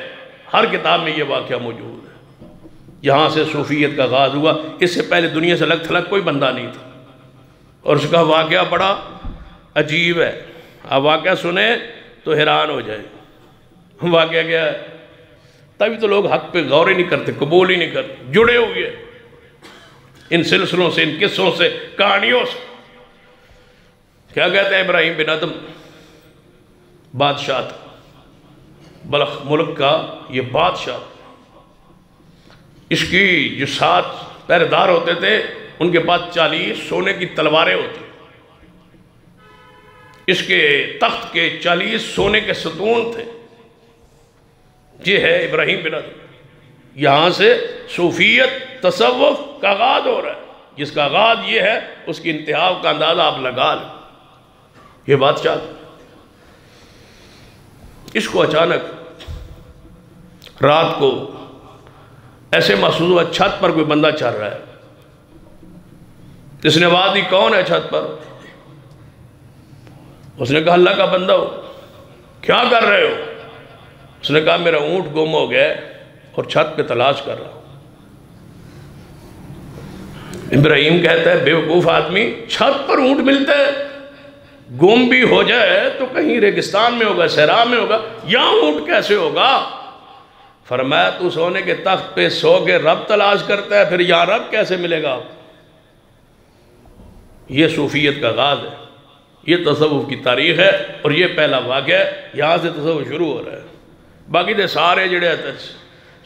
S1: ہر کتاب میں یہ واقعہ موجود ہے۔ یہاں سے صوفیت کا آغاز ہوا۔ اس سے پہلے دنیا سے الگ تھلگ کوئی بندہ نہیں تھا، اور اس کا واقعہ بڑا عجیب ہے۔ آپ واقعہ سنیں تو حیران ہو جائے۔ واقعہ کیا ہے؟ تبھی تو لوگ حق پہ غور ہی نہیں کرتے، قبول ہی نہیں کرتے، جڑے ہوئے ان سلسلوں سے، ان قصوں سے، کہانیوں سے۔ کیا کہتے ہیں؟ ابراہیم بن ادھم بادشاہ تھا، بلخ ملک کا یہ بادشاہ۔ اس کی جو 7 پہرے دار ہوتے تھے، ان کے پاس 40 سونے کی تلواریں ہوتی۔ اس کے تخت کے 40 سونے کے ستون تھے۔ یہ ہے ابراہیم بن ادہم۔ یہاں سے صوفیت تصوف کا آغاز ہو رہا ہے، جس کا آغاز یہ ہے اس کی انتہا کا اندازہ آپ لگا لیں۔ یہ بادشاہ تھا، اس کو اچانک رات کو ایسے محسوس ہوا چھت پر کوئی بندہ چل رہا ہے۔ اس نے آواز دی، کون ہے چھت پر؟ اس نے کہا اللہ کا بندہ ہو، کیا کر رہے ہو؟ اس نے کہا میرا اونٹ گم ہو گیا اور چھت پہ تلاش کر رہا ہوں۔ ابراہیم کہتا ہے بیوقوف آدمی، چھت پر اونٹ ملتا ہے، گم بھی ہو جائے تو کہیں ریگستان میں ہوگا، صحرا میں ہوگا، یہاں اونٹ کیسے ہوگا؟ فرمایا تو سونے کے تخت پہ سو کے رب تلاش کرتا ہے، پھر یہاں رب کیسے ملے گا؟ یہ صوفیت کا آغاز ہے، یہ تصوف کی تاریخ ہے، اور یہ پہلا واقعہ ہے، یہاں سے تصوف شروع ہو رہا ہے۔ باقی دے سارے جڑے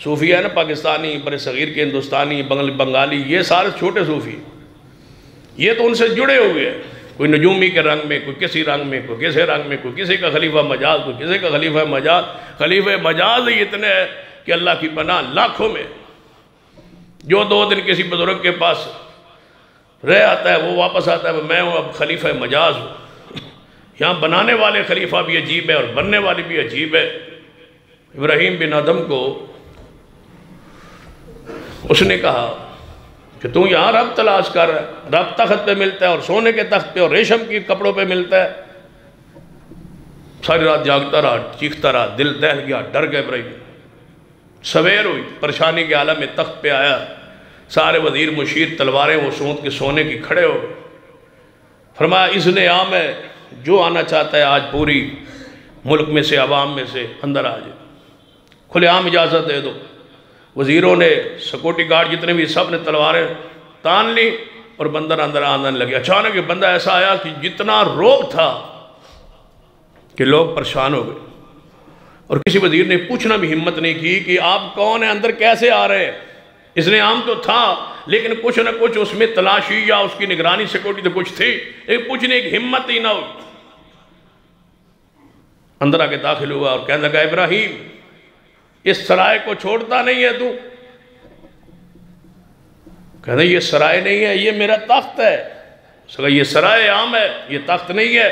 S1: صوفی ہیں نا، پاکستانی، بر صغیر کے ہندوستانی، بنگالی، یہ سارے چھوٹے صوفی، یہ تو ان سے جڑے ہوئے ہیں، کوئی نجومی کے رنگ میں، کوئی کسی رنگ میں، کوئی کسی رنگ میں، کوئی کسی کا خلیفہ مجاز، کوئی کسی کا خلیفہ مجاز۔ خلیفہ مجاز ہی اتنے ہیں کہ اللہ کی پناہ لاکھوں میں، جو 2 دن کسی بزرگ کے پاس رہ آتا ہے وہ واپس آتا ہے، میں ہوں اب خلیفہ مجاز ہوں۔ یہاں بنانے والے خلیفہ بھی عجیب ہے اور بننے والے بھی عجیب ہے۔ ابراہیم بن ادہم کو اس نے کہا کہ تو یہاں رب تلاش کر رہا ہے، رب تخت پہ ملتا ہے اور سونے کے تخت پہ اور ریشم کی کپڑوں پہ ملتا ہے۔ ساری رات جاگتا رہا، چیختا رہا، دل دہل گیا، ڈر گیا ابراہیم۔ سویر ہوئی، پریشانی کے عالم میں تخت پہ آیا، سارے وزیر مشیر تلواریں وہ سونت کے سونے کی کھڑے ہو گئے۔ فرمایا اذن عام ہے، جو آنا چاہتا ہے آج پوری ملک میں سے، عوام میں سے اندر آ جائے، کھلے عام اجازت دے دو۔ وزیروں نے، سیکورٹی گارڈ جتنے بھی، سب نے تلواریں تان لی اور بندر اندر آنے لگے۔ اچانک یہ بندہ ایسا آیا کہ جتنا روب تھا کہ لوگ پریشان ہو گئے، اور کسی وزیر نے پوچھنا بھی ہمت نہیں کی کہ آپ کون ہیں، اندر کیسے آ رہے ہیں۔ اس نے عام تو تھا لیکن کچھ نہ کچھ اس میں تلاشی یا اس کی نگرانی سیکورٹی تو کچھ تھی، لیکن پوچھنے کی ہمت ہی نہ ہو۔ اندر آ کے داخل ہوا اور کہنے لگا ابراہیم اس سرائے کو چھوڑتا نہیں ہے تو؟ کہنے یہ سرائے نہیں ہے، یہ میرا تخت ہے۔ اس نے کہا یہ سرائے عام ہے، یہ تخت نہیں ہے۔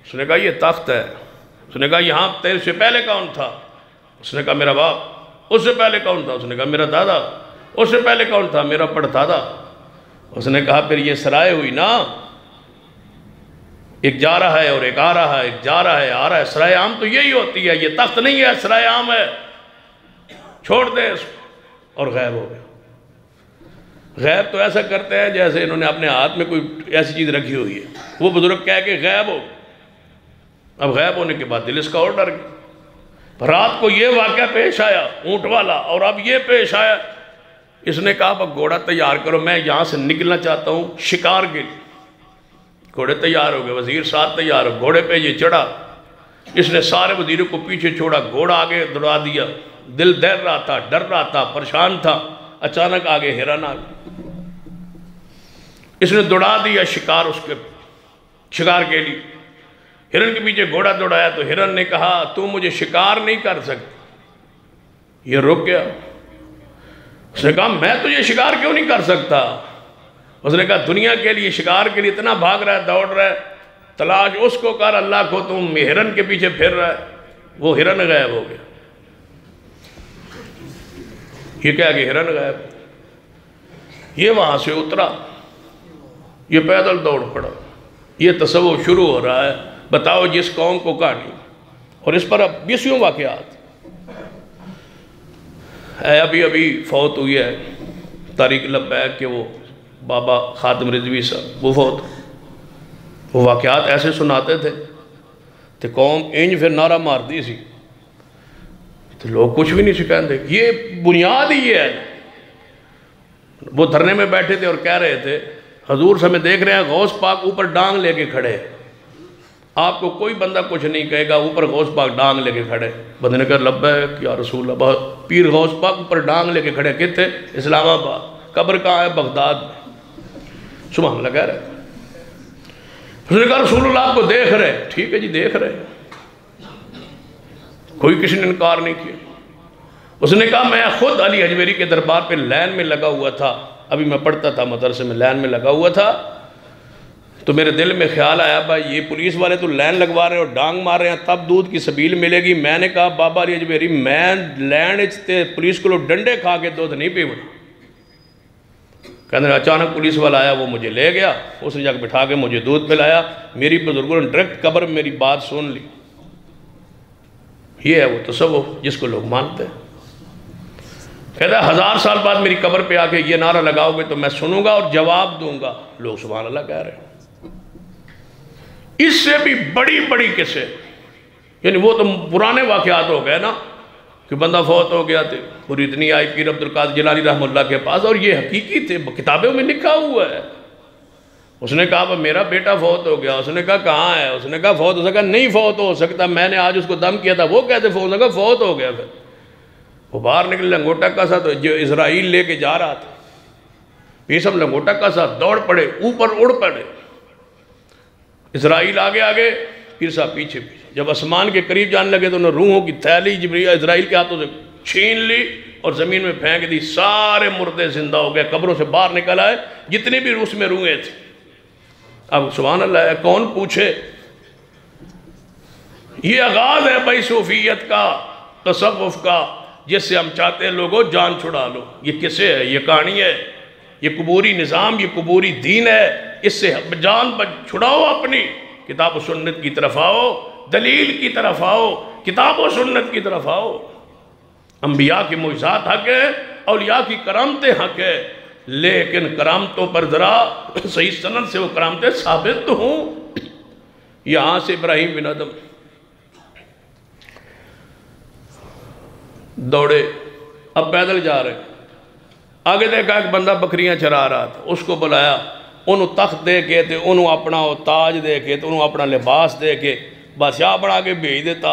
S1: اس نے کہا یہ تخت ہے۔ اس نے کہا یہاں تیرے سے پہلے کون تھا؟ اس نے کہا میرا باپ۔ اس سے پہلے کون تھا؟ اس نے کہا میرا دادا۔ اس سے پہلے کون تھا؟ میرا پڑدادا۔ اس نے کہا پھر یہ سرائے ہوئی نا، ایک جا رہا ہے اور ایک آ رہا ہے، ایک جا رہا ہے آ رہا ہے، سرائے عام تو یہی ہوتی ہے، یہ تخت نہیں ہے، سرائے عام ہے، چھوڑ دے اس کو۔ اور غائب ہو گیا۔ غائب تو ایسا کرتے ہیں جیسے انہوں نے اپنے ہاتھ میں کوئی ایسی چیز رکھی ہوئی ہے۔ وہ بزرگ کہہ کے غائب ہو۔ اب غائب ہونے کے بعد دل اس کا اور ڈر گیا۔ رات کو یہ واقعہ پیش آیا اونٹ والا، اور اب یہ پیش آیا۔ اس نے کہا اب گھوڑا تیار کرو، میں یہاں سے نکلنا چاہتا ہوں شکار کے لیے۔ گھوڑے تیار ہو گئے، وزیر ساتھ تیار ہو، گھوڑے پہ یہ چڑھا۔ اس نے سارے وزیروں کو پیچھے چھوڑا، گھوڑا آگے دوڑا دیا۔ دل دہل رہا تھا، ڈر رہا تھا، پریشان تھا۔ اچانک آگے ہرن آ گیا۔ اس نے دوڑا دیا شکار کے لیے۔ ہرن کے پیچھے گھوڑا دوڑایا تو ہرن نے کہا تو مجھے شکار نہیں کر سکتی۔ یہ رک گیا۔ اس نے کہا میں تجھے شکار کیوں نہیں کر سکتا؟ اس نے کہا دنیا کے لیے، شکار کے لیے اتنا بھاگ رہا ہے، دوڑ رہا ہے، تلاش اس کو کر اللہ کو، تم ہرن کے پیچھے پھر رہا ہے۔ وہ ہرن غائب ہو گیا۔ یہ کہا کہ ہرن غائب۔ یہ وہاں سے اترا، یہ پیدل دوڑ پڑا۔ یہ تصور شروع ہو رہا ہے، بتاؤ جس قوم کو کہانی، اور اس پر اب 20 واقعات۔ ابھی فوت ہوئی ہے طارق لبیک کہ وہ بابا خاتم رضوی صاحب، وہ فوت۔ وہ واقعات ایسے سناتے تھے تو قوم انج پھر نعرہ مار دی سی، تو لوگ کچھ بھی نہیں سکھائیں۔ یہ بنیاد ہی یہ ہے۔ وہ دھرنے میں بیٹھے تھے اور کہہ رہے تھے حضور سے ہمیں دیکھ رہے ہیں، غوث پاک اوپر ڈانگ لے کے کھڑے، آپ کو کوئی بندہ کچھ نہیں کہے گا، اوپر غوث پاک ڈانگ لے کے کھڑے۔ بندے نے کہا لبیک یا رسول اللہ۔ پیر غوث پاک اوپر ڈانگ لے کے کھڑے، کتنے؟ اسلام آباد۔ قبر کہاں ہے؟ بغداد میں۔ سبحان اللہ کہہ رہے۔ اس نے کہا رسول اللہ آپ کو دیکھ رہے. ٹھیک ہے جی دیکھ رہے. کوئی کسی نے انکار نہیں کیا. اس نے کہا میں خود علی حجویری کے دربار پہ لائن میں لگا ہوا تھا, ابھی میں پڑھتا تھا مدرسے میں, لائن میں لگا ہوا تھا, تو میرے دل میں خیال آیا بھائی یہ پولیس والے تو لائن لگوا رہے ہیں اور ڈانگ مار رہے ہیں, تب دودھ کی سبیل ملے گی. میں نے کہا بابا علی حجویری میں لائن تے پولیس کو ڈنڈے کھا کے دودھ نہیں پیونا. کہنے اچانک پولیس والا آیا, وہ مجھے لے گیا, اس نے جا کے بٹھا کے مجھے دودھ پلایا. میری بزرگوں نے ڈائریکٹ قبر میں میری بات سن لی. یہ ہے وہ تصوف جس کو لوگ مانتے ہیں. کہتا ہے 1000 سال بعد میری قبر پہ آ کے یہ نعرہ لگاؤ گے تو میں سنوں گا اور جواب دوں گا. لوگ سبحان اللہ کہہ رہے ہیں. اس سے بھی بڑی بڑی قصے, یعنی وہ تو پرانے واقعات ہو گئے نا کہ بندہ فوت ہو گیا تھے, مریدنی آئی پیر عبدالقادر جیلانی رحمہ اللہ کے پاس, اور یہ حقیقی تھے, کتابوں میں لکھا ہوا ہے. اس نے کہا میرا بیٹا فوت ہو گیا. اس نے کہا کہاں ہے؟ اس نے کہا فوت ہو سکتا. نہیں فوت ہو سکتا, میں نے آج اس کو دم کیا تھا. وہ کہتے فوت ہو گیا, فوت ہو گیا. پھر وہ باہر نکل لنگوٹا کا سا, تو جو اسرائیل لے کے جا رہا تھا, یہ سب لنگوٹا کا سا دوڑ پڑے, اوپر اڑ پڑے. اسرائیل آگے آگے, پیر صاحب پیچھے پیچھے. جب آسمان کے قریب جانے لگے تو انہوں نے روحوں کی تھیلی جبریل اسرائیل کے ہاتھوں سے چھین لی اور زمین میں پھینک دی. سارے مردے زندہ ہو گئے, قبروں سے باہر نکل آئے جتنے بھی اس میں روحیں تھے. اب سبحان اللہ ہے, کون پوچھے. یہ آغاز ہے بھائی صوفیت کا, تصوف کا, جس سے ہم چاہتے ہیں لوگوں جان چھڑا لو. یہ کسے ہے؟ یہ کہانی ہے, یہ قبوری نظام, یہ قبوری دین ہے. اس سے جان چھڑاؤ اپنی. کتاب و سنت کی طرف آؤ, دلیل کی طرف آؤ, کتاب و سنت کی طرف آؤ. انبیاء کی معجزات حق ہے, اولیاء کی کرامتیں حق ہے, لیکن کرامتوں پر ذرا صحیح سند سے وہ کرامتیں ثابت ہوں. یہاں سے ابراہیم بن ادم دوڑے, اب پیدل جا رہے. آگے دیکھا ایک بندہ بکریاں چرا رہا تھا, اس کو بلایا. انہوں تخت دے کے تے انہوں اپنا تاج دے کے تے انہوں اپنا لباس دے کے بادشاہ بنا کے بھیج دیتا.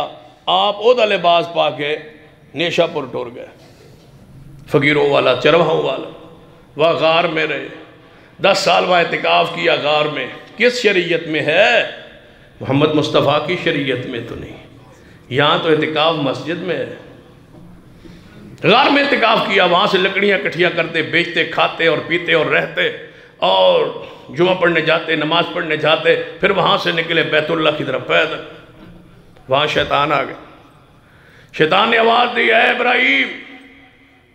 S1: آپ او دا لباس پا کے نیشا پر ٹور گئے. فقیروں والا, چرواہوں والا, وہ غار میں رہے. 10 سال وہاں اعتکاف کیا غار میں. کس شریعت میں ہے؟ محمد مصطفیٰ کی شریعت میں تو نہیں. یہاں تو اعتکاف مسجد میں ہے. غار میں اعتکاف کیا, وہاں سے لکڑیاں کٹھیاں کرتے, بیچتے, کھاتے اور پیتے اور رہتے, اور جمعہ پڑھنے جاتے, نماز پڑھنے جاتے. پھر وہاں سے نکلے بیت اللہ کی طرف پیدل. وہاں شیطان آ گئے. شیطان نے آواز دی, اے ابراہیم,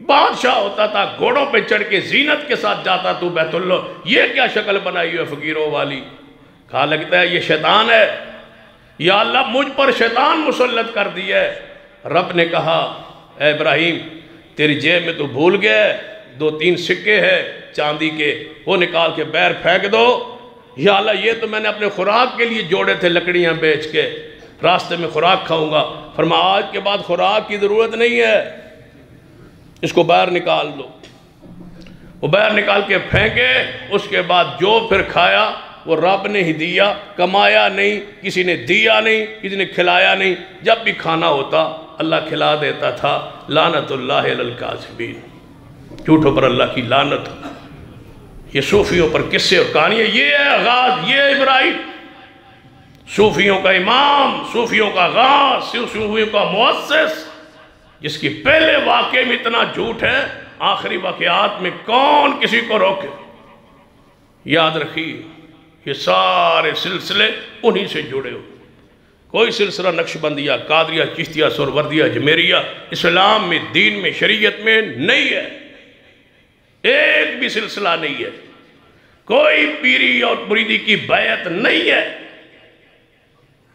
S1: بادشاہ ہوتا تھا, گھوڑوں پہ چڑھ کے زینت کے ساتھ جاتا تو بیت اللہ, یہ کیا شکل بنائی ہوئی ہے فقیروں والی؟ کہا لگتا ہے یہ شیطان ہے. یا اللہ مجھ پر شیطان مسلط کر دیا ہے. رب نے کہا اے ابراہیم تیری جیب میں تو بھول گیا, 2-3 سکے ہیں چاندی کے, وہ نکال کے بیر پھینک دو. یا اللہ یہ تو میں نے اپنے خوراک کے لیے جوڑے تھے لکڑیاں بیچ کے, راستے میں خوراک کھاؤں گا. فرمایا آج کے بعد خوراک کی ضرورت نہیں ہے, اس کو باہر نکال دو. وہ باہر نکال کے پھینکے. اس کے بعد جو پھر کھایا وہ رب نے ہی دیا, کمایا نہیں, کسی نے دیا نہیں, کسی نے کھلایا نہیں. جب بھی کھانا ہوتا اللہ کھلا دیتا تھا. لعنت اللہ علی الکاذبین, جھوٹوں پر اللہ کی لعنت. یہ صوفیوں پر قصے اور کہانی ہے. یہ ہے آغاز, یہ ابراہیم صوفیوں کا امام, صوفیوں کا آغاز, صوفیوں کا مؤسس, جس کی پہلے واقعے میں اتنا جھوٹ ہے, آخری واقعات میں کون کسی کو روکے. یاد رکھیے یہ سارے سلسلے انہی سے جڑے ہو. کوئی سلسلہ نقشبندیہ, قادریہ, چشتیہ, سہروردیہ, جمیریہ اسلام میں, دین میں, شریعت میں نہیں ہے. ایک بھی سلسلہ نہیں ہے. کوئی پیری اور مریدی کی بیعت نہیں ہے.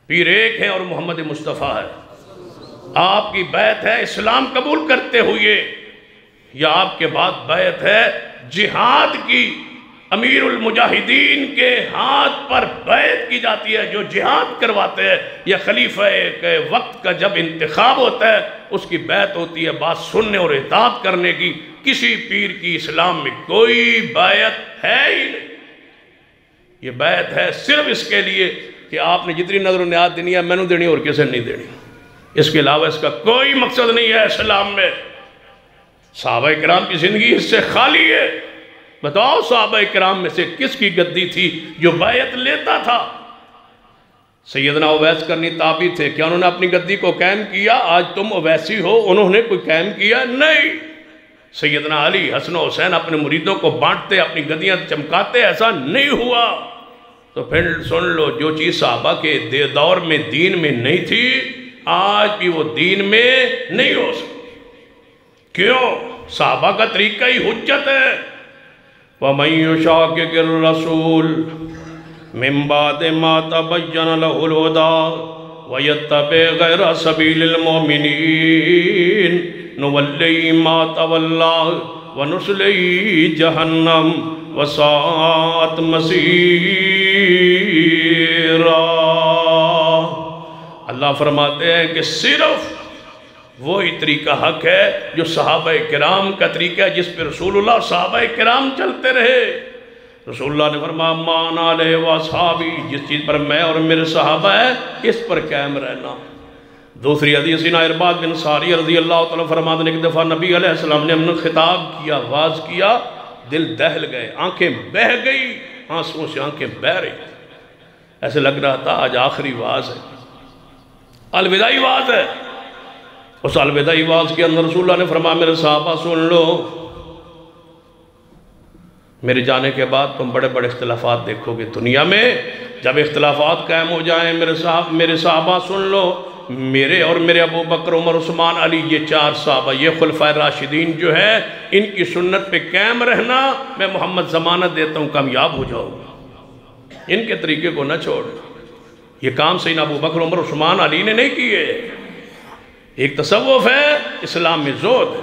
S1: پیر ایک ہے اور محمد مصطفیٰ ہے. آپ کی بیعت ہے اسلام قبول کرتے ہوئے, یا آپ کے بعد بیعت ہے جہاد کی. امیر المجاہدین کے ہاتھ پر بیعت کی جاتی ہے جو جہاد کرواتے ہیں, یا خلیفہ کے وقت کا جب انتخاب ہوتا ہے اس کی بیعت ہوتی ہے بات سننے اور اطاعت کرنے کی. کسی پیر کی اسلام میں کوئی بیعت ہے ہی نہیں. یہ بیعت ہے صرف اس کے لیے کہ آپ نے جتنی نظر و نیات دینی ہے میں نے دینی اور کسے نہیں دینی. اس کے علاوہ اس کا کوئی مقصد نہیں ہے اسلام میں. صحابہ کرام کی زندگی اس سے خالی ہے. بتاؤ صحابہ کرام میں سے کس کی گدی تھی جو بیعت لیتا تھا؟ سیدنا اویس کرنی تابی تھے، کیا انہوں نے اپنی گدی کو قائم کیا؟ آج تم اویسی ہو، انہوں نے کوئی قائم کیا؟ نہیں۔ سیدنا علی، حسن و حسین اپنے مریدوں کو بانٹتے، اپنی گدیاں چمکاتے، ایسا نہیں ہوا۔ تو پھر سن لو، جو چیز صحابہ کے دور میں دین میں نہیں تھی، آج بھی وہ دین میں نہیں ہو سکتی۔ کیوں؟ صحابہ کا طریقہ ہی حجت ہے۔ وَمَن يُشَاقِقِ الرَّسُولَ مِن بَعْدِ مَا تَبَيَّنَ لَهُ الْهُدَىٰ وَيَتَّبِعْ غَيْرَ سَبِيلِ الْمُؤْمِنِينَ نُوَلِّهِ مَا تَوَلَّىٰ وَنُصْلِهِ جَهَنَّمَ وَسَاءَتْ مَصِيرًا۔ اللہ فرماتے ہیں کہ صرف وہی طریقہ حق ہے جو صحابہ کرام کا طریقہ ہے، جس پہ رسول اللہ صحابہ کرام چلتے رہے۔ رسول اللہ نے فرمایا مان علیہ واصحابی، جس چیز پر میں اور میرے صحابہ ہیں اس پر قائم رہنا۔ دوسری حدیث سینا ارباد بن ساری رضی اللہ تعالیٰ فرماتے ہیں ایک دفعہ نبی علیہ السلام نے ہمیں خطاب کیا، واز کیا، دل دہل گئے، آنکھیں بہہ گئی، آنسوں سے آنکھیں بہہ رہی، ایسے لگ رہا تھا آج آخری واز ہے، الوداعی واز ہے۔ اس الوداعی واز کے اندر رسول اللہ نے فرمایا میرے صحابہ سن لو، میرے جانے کے بعد تم بڑے بڑے اختلافات دیکھو گے دنیا میں، جب اختلافات قائم ہو جائیں میرے صحابہ سن لو، میرے اور میرے ابو بکر عمر عثمان علی، یہ چار صحابہ، یہ خلفائے راشدین جو ہے، ان کی سنت پہ قائم رہنا، میں محمد ضمانت دیتا ہوں کامیاب ہو جاؤ گا، ان کے طریقے کو نہ چھوڑ۔ یہ کام سیدنا ابو بکر عمر عثمان علی نے نہیں کیے۔ ایک تصوف ہے، اسلام میں زہد ہے۔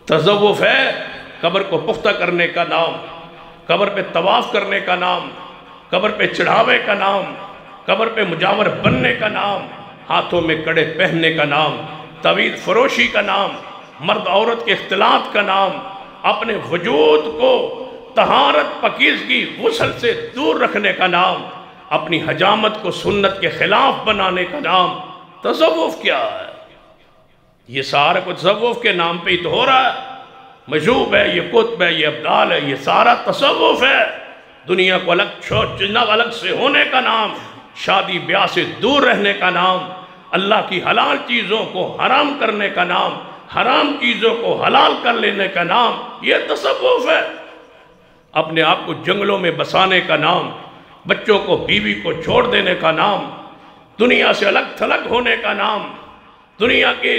S1: تصوف ہے قبر کو پختہ کرنے کا نام، قبر پہ طواف کرنے کا نام، قبر پہ چڑھاوے کا نام، قبر پہ مجاور بننے کا نام، ہاتھوں میں کڑے پہننے کا نام، تعویذ فروشی کا نام، مرد عورت کے اختلاط کا نام، اپنے وجود کو طہارت پاکیزگی غسل سے دور رکھنے کا نام، اپنی حجامت کو سنت کے خلاف بنانے کا نام۔ تصوف کیا ہے؟ یہ سارا کچھ تصوف کے نام پہ ہی تو ہو رہا ہے۔ مجوب ہے، یہ قطب ہے، یہ ابدال ہے، یہ سارا تصوف ہے۔ دنیا کو الگ سے ہونے کا نام، شادی بیاہ سے دور رہنے کا نام، اللہ کی حلال چیزوں کو حرام کرنے کا نام، حرام چیزوں کو حلال کر لینے کا نام، یہ تصوف ہے۔ اپنے آپ کو جنگلوں میں بسانے کا نام، بچوں کو بیوی کو چھوڑ دینے کا نام، دنیا سے الگ تھلگ ہونے کا نام، دنیا کے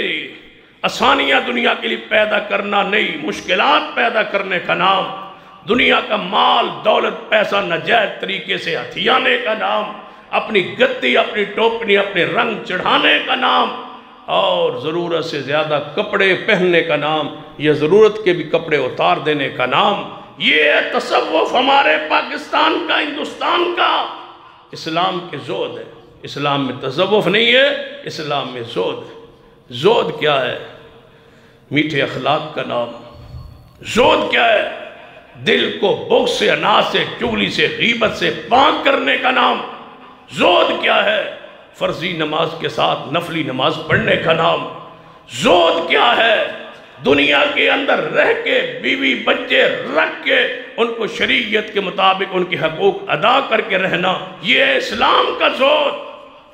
S1: آسانیاں دنیا کے لیے پیدا کرنا نہیں، مشکلات پیدا کرنے کا نام، دنیا کا مال دولت پیسہ ناجائز طریقے سے ہتھیانے کا نام، اپنی گدی اپنی ٹوپنی اپنے رنگ چڑھانے کا نام، اور ضرورت سے زیادہ کپڑے پہننے کا نام، یا ضرورت کے بھی کپڑے اتار دینے کا نام۔ یہ ہے تصوف ہمارے پاکستان کا، ہندوستان کا۔ اسلام کے زہد ہے، اسلام میں تصوف نہیں ہے، اسلام میں زہد ہے۔ زہد کیا ہے؟ میٹھے اخلاق کا نام۔ زہد کیا ہے؟ دل کو بغض سے، اناج سے، چغلی سے، غیبت سے پاک کرنے کا نام۔ زہد کیا ہے؟ فرضی نماز کے ساتھ نفلی نماز پڑھنے کا نام۔ زہد کیا ہے؟ دنیا کے اندر رہ کے بیوی بچے رکھ کے ان کو شریعت کے مطابق ان کے حقوق ادا کر کے رہنا، یہ ہے اسلام کا زہد۔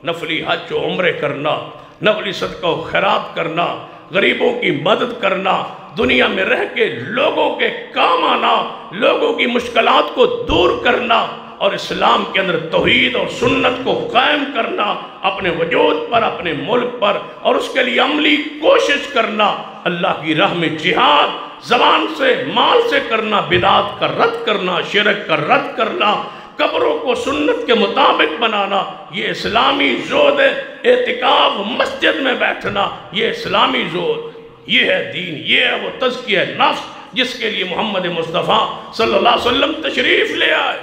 S1: نفلی حج و عمرے کرنا، نفلی صدقہ و خیرات کرنا، غریبوں کی مدد کرنا، دنیا میں رہ کے لوگوں کے کام آنا، لوگوں کی مشکلات کو دور کرنا، اور اسلام کے اندر توحید اور سنت کو قائم کرنا، اپنے وجود پر، اپنے ملک پر، اور اس کے لیے عملی کوشش کرنا، اللہ کی راہ میں جہاد زبان سے مال سے کرنا، بدعات کا رد کرنا، شرک کا رد کرنا، قبروں کو سنت کے مطابق بنانا، یہ اسلامی زہد ہے۔ اعتکاف مسجد میں بیٹھنا، یہ اسلامی زہد، یہ ہے دین، یہ ہے وہ تزکیہ نفس جس کے لیے محمد مصطفیٰ صلی اللہ علیہ وسلم تشریف لے آئے۔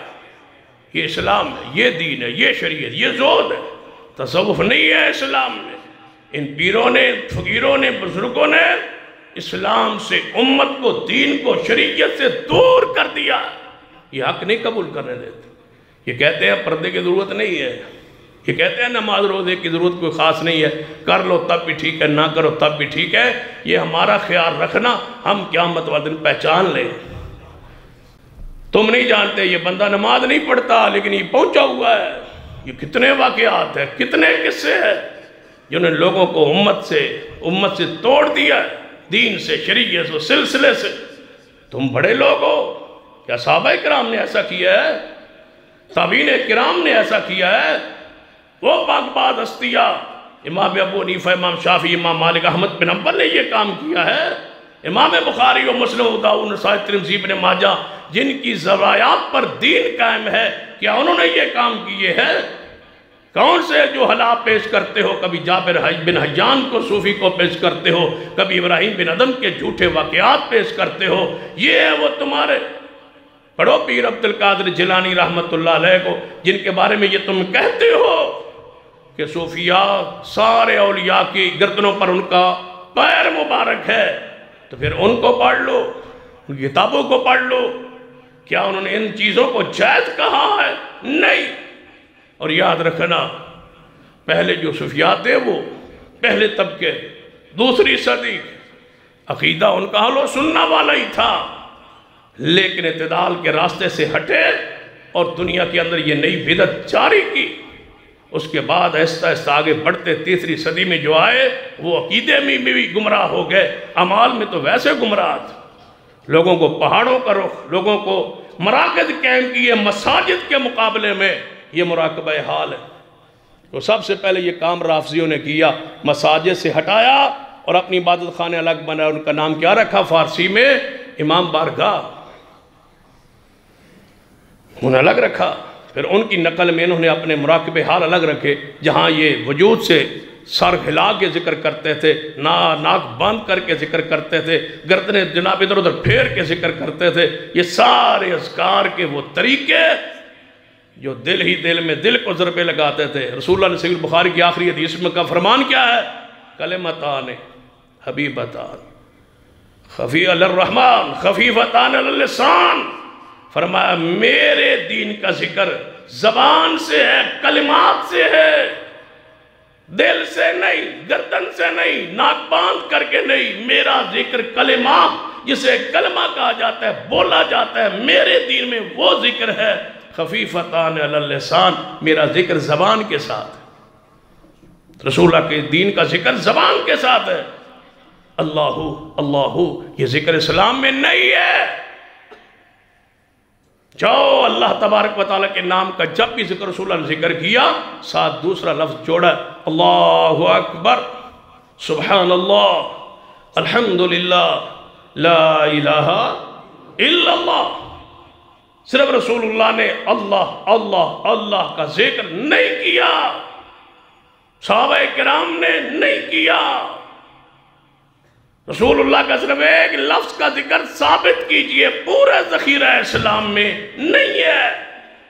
S1: یہ اسلام ہے، یہ دین ہے، یہ شریعت، یہ زہد ہے۔ تصوف نہیں ہے اسلام میں۔ ان پیروں نے، فقیروں نے، بزرگوں نے اسلام سے امت کو، دین کو، شریعت سے دور کر دیا۔ یہ حق نہیں قبول کرنے دیتے۔ یہ کہتے ہیں پردے کی ضرورت نہیں ہے، یہ کہتے ہیں نماز روزے کی ضرورت کوئی خاص نہیں ہے، کر لو تب بھی ٹھیک ہے، نہ کرو تب بھی ٹھیک ہے۔ یہ ہمارا خیال رکھنا، ہم قیامت والے دن پہچان لیں۔ تم نہیں جانتے یہ بندہ نماز نہیں پڑھتا لیکن یہ پہنچا ہوا ہے، یہ کتنے واقعات ہیں، کتنے قصے ہیں جنہوں نے لوگوں کو امت سے توڑ دیا ہے، دین سے، شریعت سے، سلسلے سے۔ تم بڑے لوگ ہو، کیا صحابہ کرام نے ایسا کیا ہے؟ تابعین کرام نے ایسا کیا ہے؟ وہ پاک باز ہستیاں، امام ابو حنیفہ، امام شافعی، امام مالک، احمد بن حنبل نے یہ کام کیا ہے؟ امام بخاری و مسلم و داؤد، نسائی، ترمذی، ابن ماجہ، جن کی روایات پر دین قائم ہے، کیا انہوں نے یہ کام کیے ہیں؟ کون سے جو حالات پیش کرتے ہو؟ کبھی جابر بن حیان کو صوفی کو پیش کرتے ہو، کبھی ابراہیم بن ادم کے جھوٹے واقعات پیش کرتے ہو۔ یہ ہے وہ تمہارے پڑھو پیر عبد القادر جیلانی رحمت اللہ علیہ کو، جن کے بارے میں یہ تم کہتے ہو کہ صوفیاء سارے اولیاء کی گردنوں پر ان کا پیر مبارک ہے، تو پھر ان کو پڑھ لو، ان کتابوں کو پڑھ لو۔ کیا انہوں نے ان چیزوں کو جائز کہا ہے؟ نہیں۔ اور یاد رکھنا، پہلے جو صوفیاء تھے وہ پہلے طبقے، دوسری صدی، عقیدہ ان کا اہل سنہ والا ہی تھا، لیکن اعتدال کے راستے سے ہٹے اور دنیا کے اندر یہ نئی بدعت جاری کی۔ اس کے بعد آہستہ آہستہ آگے بڑھتے تیسری صدی میں جو آئے، وہ عقیدے میں بھی گمراہ ہو گئے، اعمال میں تو ویسے گمراہ تھے۔ لوگوں کو پہاڑوں کا رخ، لوگوں کو مراکز قائم کیے مساجد کے مقابلے میں، یہ مراقبہ حال ہے۔ تو سب سے پہلے یہ کام رافضیوں نے کیا، مساجد سے ہٹایا اور اپنی عبادت خانے الگ بنایا۔ ان کا نام کیا رکھا فارسی میں؟ امام بارگاہ، انہیں الگ رکھا۔ پھر ان کی نقل میں انہوں نے اپنے مراقبہ حال الگ رکھے، جہاں یہ وجود سے سر ہلا کے ذکر کرتے تھے، ناک بند کر کے ذکر کرتے تھے، گردنیں جناب ادھر ادھر پھیر کے ذکر کرتے تھے۔ یہ سارے اذکار کے وہ طریقے جو دل ہی دل میں دل کو ضربے لگاتے تھے۔ رسول اللہ نے صحیح البخاری کی آخری حدیث میں کا فرمان کیا ہے؟ کلمتان حبیبتان خفی علی الرحمن خفیفتان علی اللسان، فرمایا میرے دین کا ذکر زبان سے ہے، کلمات سے ہے، دل سے نہیں، گردن سے نہیں، ناک باندھ کر کے نہیں۔ میرا ذکر کلمات، جسے کلمہ کہا جاتا ہے، بولا جاتا ہے، میرے دین میں وہ ذکر ہے خفیفتان علی اللسان، میرا ذکر زبان کے ساتھ ہے۔ رسول اللہ کے دین کا ذکر زبان کے ساتھ ہے۔ اللہ اللہ یہ ذکر اسلام میں نہیں ہے۔ جاؤ اللہ تبارک و تعالیٰ کے نام کا جب بھی ذکر رسول اللہ نے ذکر کیا، ساتھ دوسرا لفظ جوڑا، اللہ اکبر، سبحان اللہ، الحمدللہ، لا الہ الا اللہ۔ صرف رسول اللہ نے اللہ اللہ اللہ کا ذکر نہیں کیا، صحابہ کرام نے نہیں کیا۔ رسول اللہ کا صرف ایک لفظ کا ذکر ثابت کیجئے، پورا ذخیرہ اسلام میں نہیں ہے۔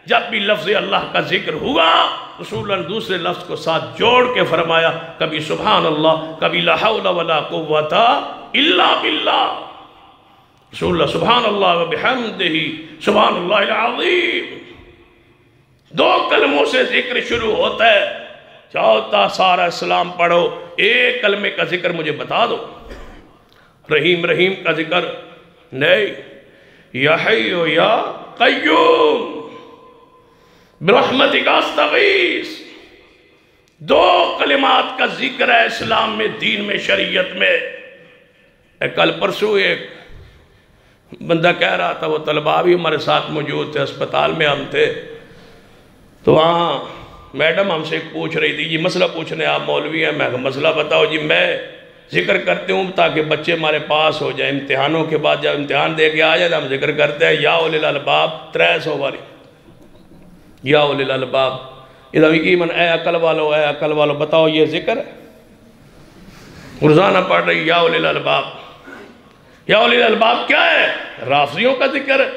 S1: جب بھی لفظ اللہ کا ذکر ہوا، رسول اللہ نے دوسرے لفظ کو ساتھ جوڑ کے فرمایا، کبھی سبحان اللہ، کبھی لا حول ولا قوت الا باللہ۔ رسول اللہ سبحان اللہ و بحمدہ سبحان اللہ العظیم، دو کلموں سے ذکر شروع ہوتا ہے۔ چاہتا سارا اسلام پڑھو، ایک کلمے کا ذکر مجھے بتا دو۔ رحیم رحیم کا ذکر نہیں، یا حی یا قیوم برحمتک استغیث، دو کلمات کا ذکر ہے اسلام میں، دین میں، شریعت میں۔ کل پرسوں ایک بندہ کہہ رہا تھا، وہ طلباء بھی ہمارے ساتھ موجود تھے، اسپتال میں ہم تھے، تو وہاں میڈم ہم سے پوچھ رہی تھی، جی مسئلہ پوچھنے آپ مولوی ہیں؟ میں کہا مسئلہ بتاؤ جی۔ میں ذکر کرتے ہوں تاکہ بچے ہمارے پاس ہو جائیں، امتحانوں کے بعد جب امتحان دے کے آ جائے ہم ذکر کرتے ہیں یا اولی الالباب 300 والی، یا اولی الالباب۔ ادھر یقیناً اے عقل والو، اے عقل والو بتاؤ یہ ذکر ہے؟ روزانہ پڑھ رہی یا اولی الالباب۔ یا اولی الالباب کیا ہے؟ رافضیوں کا ذکر ہے۔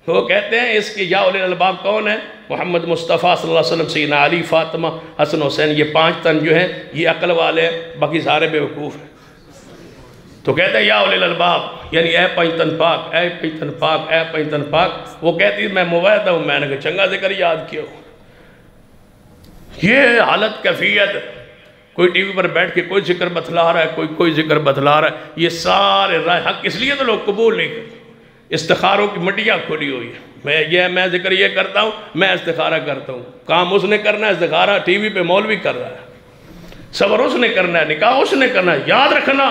S1: وہ کہتے ہیں اس کی یا اولی الالباب کون ہے؟ محمد مصطفیٰ صلی اللہ علیہ وسلم، سیدنا علی، فاطمہ، حسن حسین، یہ 5 تن جو ہیں یہ عقل والے ہیں، باقی سارے بے وقوف ہیں۔ تو کہتے ہیں یا اولی الالباب، یعنی اے 5 تن پاک، اے 5 تن پاک، اے 5 تن پاک۔ وہ کہتی میں موعدہ ہوں، میں نے کہا چنگا ذکر یاد کیا ہو۔ یہ حالت کیفیت، کوئی ٹی وی پر بیٹھ کے کوئی ذکر بتلا رہا ہے، کوئی ذکر بتلا رہا ہے، یہ سارے رائے حق اس لیے تو لوگ قبول نہیں کرتے۔ استخاروں کی مٹیاں کھلی ہوئی ہیں، میں ذکر یہ کرتا ہوں، میں استخارہ کرتا ہوں، کام اس نے کرنا ہے، استخارہ ٹی وی پہ مولوی کر رہا ہے، صبر اس نے کرنا ہے، نکاح اس نے کرنا ہے۔ یاد رکھنا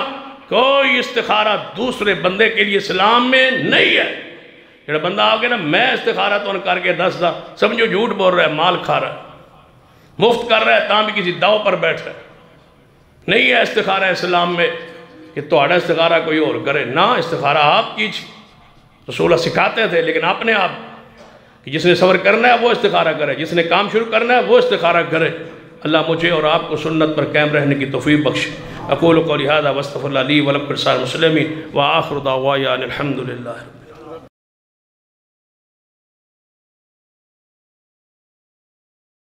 S1: کوئی استخارہ دوسرے بندے کے لیے اسلام میں نہیں ہے۔ جڑا بندہ آگے نا میں استخارہ تو ان کر کے دس دا، سمجھو جھوٹ بول رہا ہے، مال کھا رہا ہے، مفت کر رہا ہے، تاں بھی کسی داؤ پر بیٹھ رہا ہے۔ نہیں ہے استخارہ اسلام میں کہ توڑا استخارہ کوئی اور کرے، نہ استخارہ آپ کیجئے۔ رسول اللہ سکھاتے تھے، لیکن اپنے آپ کہ جس نے صبر کرنا ہے وہ استخارہ کرے، جس نے کام شروع کرنا ہے وہ استخارہ کرے۔ اللہ مجھے اور آپ کو سنت پر قائم رہنے کی توفیق بخشے۔ اقول قولی ھذا واستغفر اللہ لی ولکم ولسائر المسلمین وآخر دعوانا الحمد للہ۔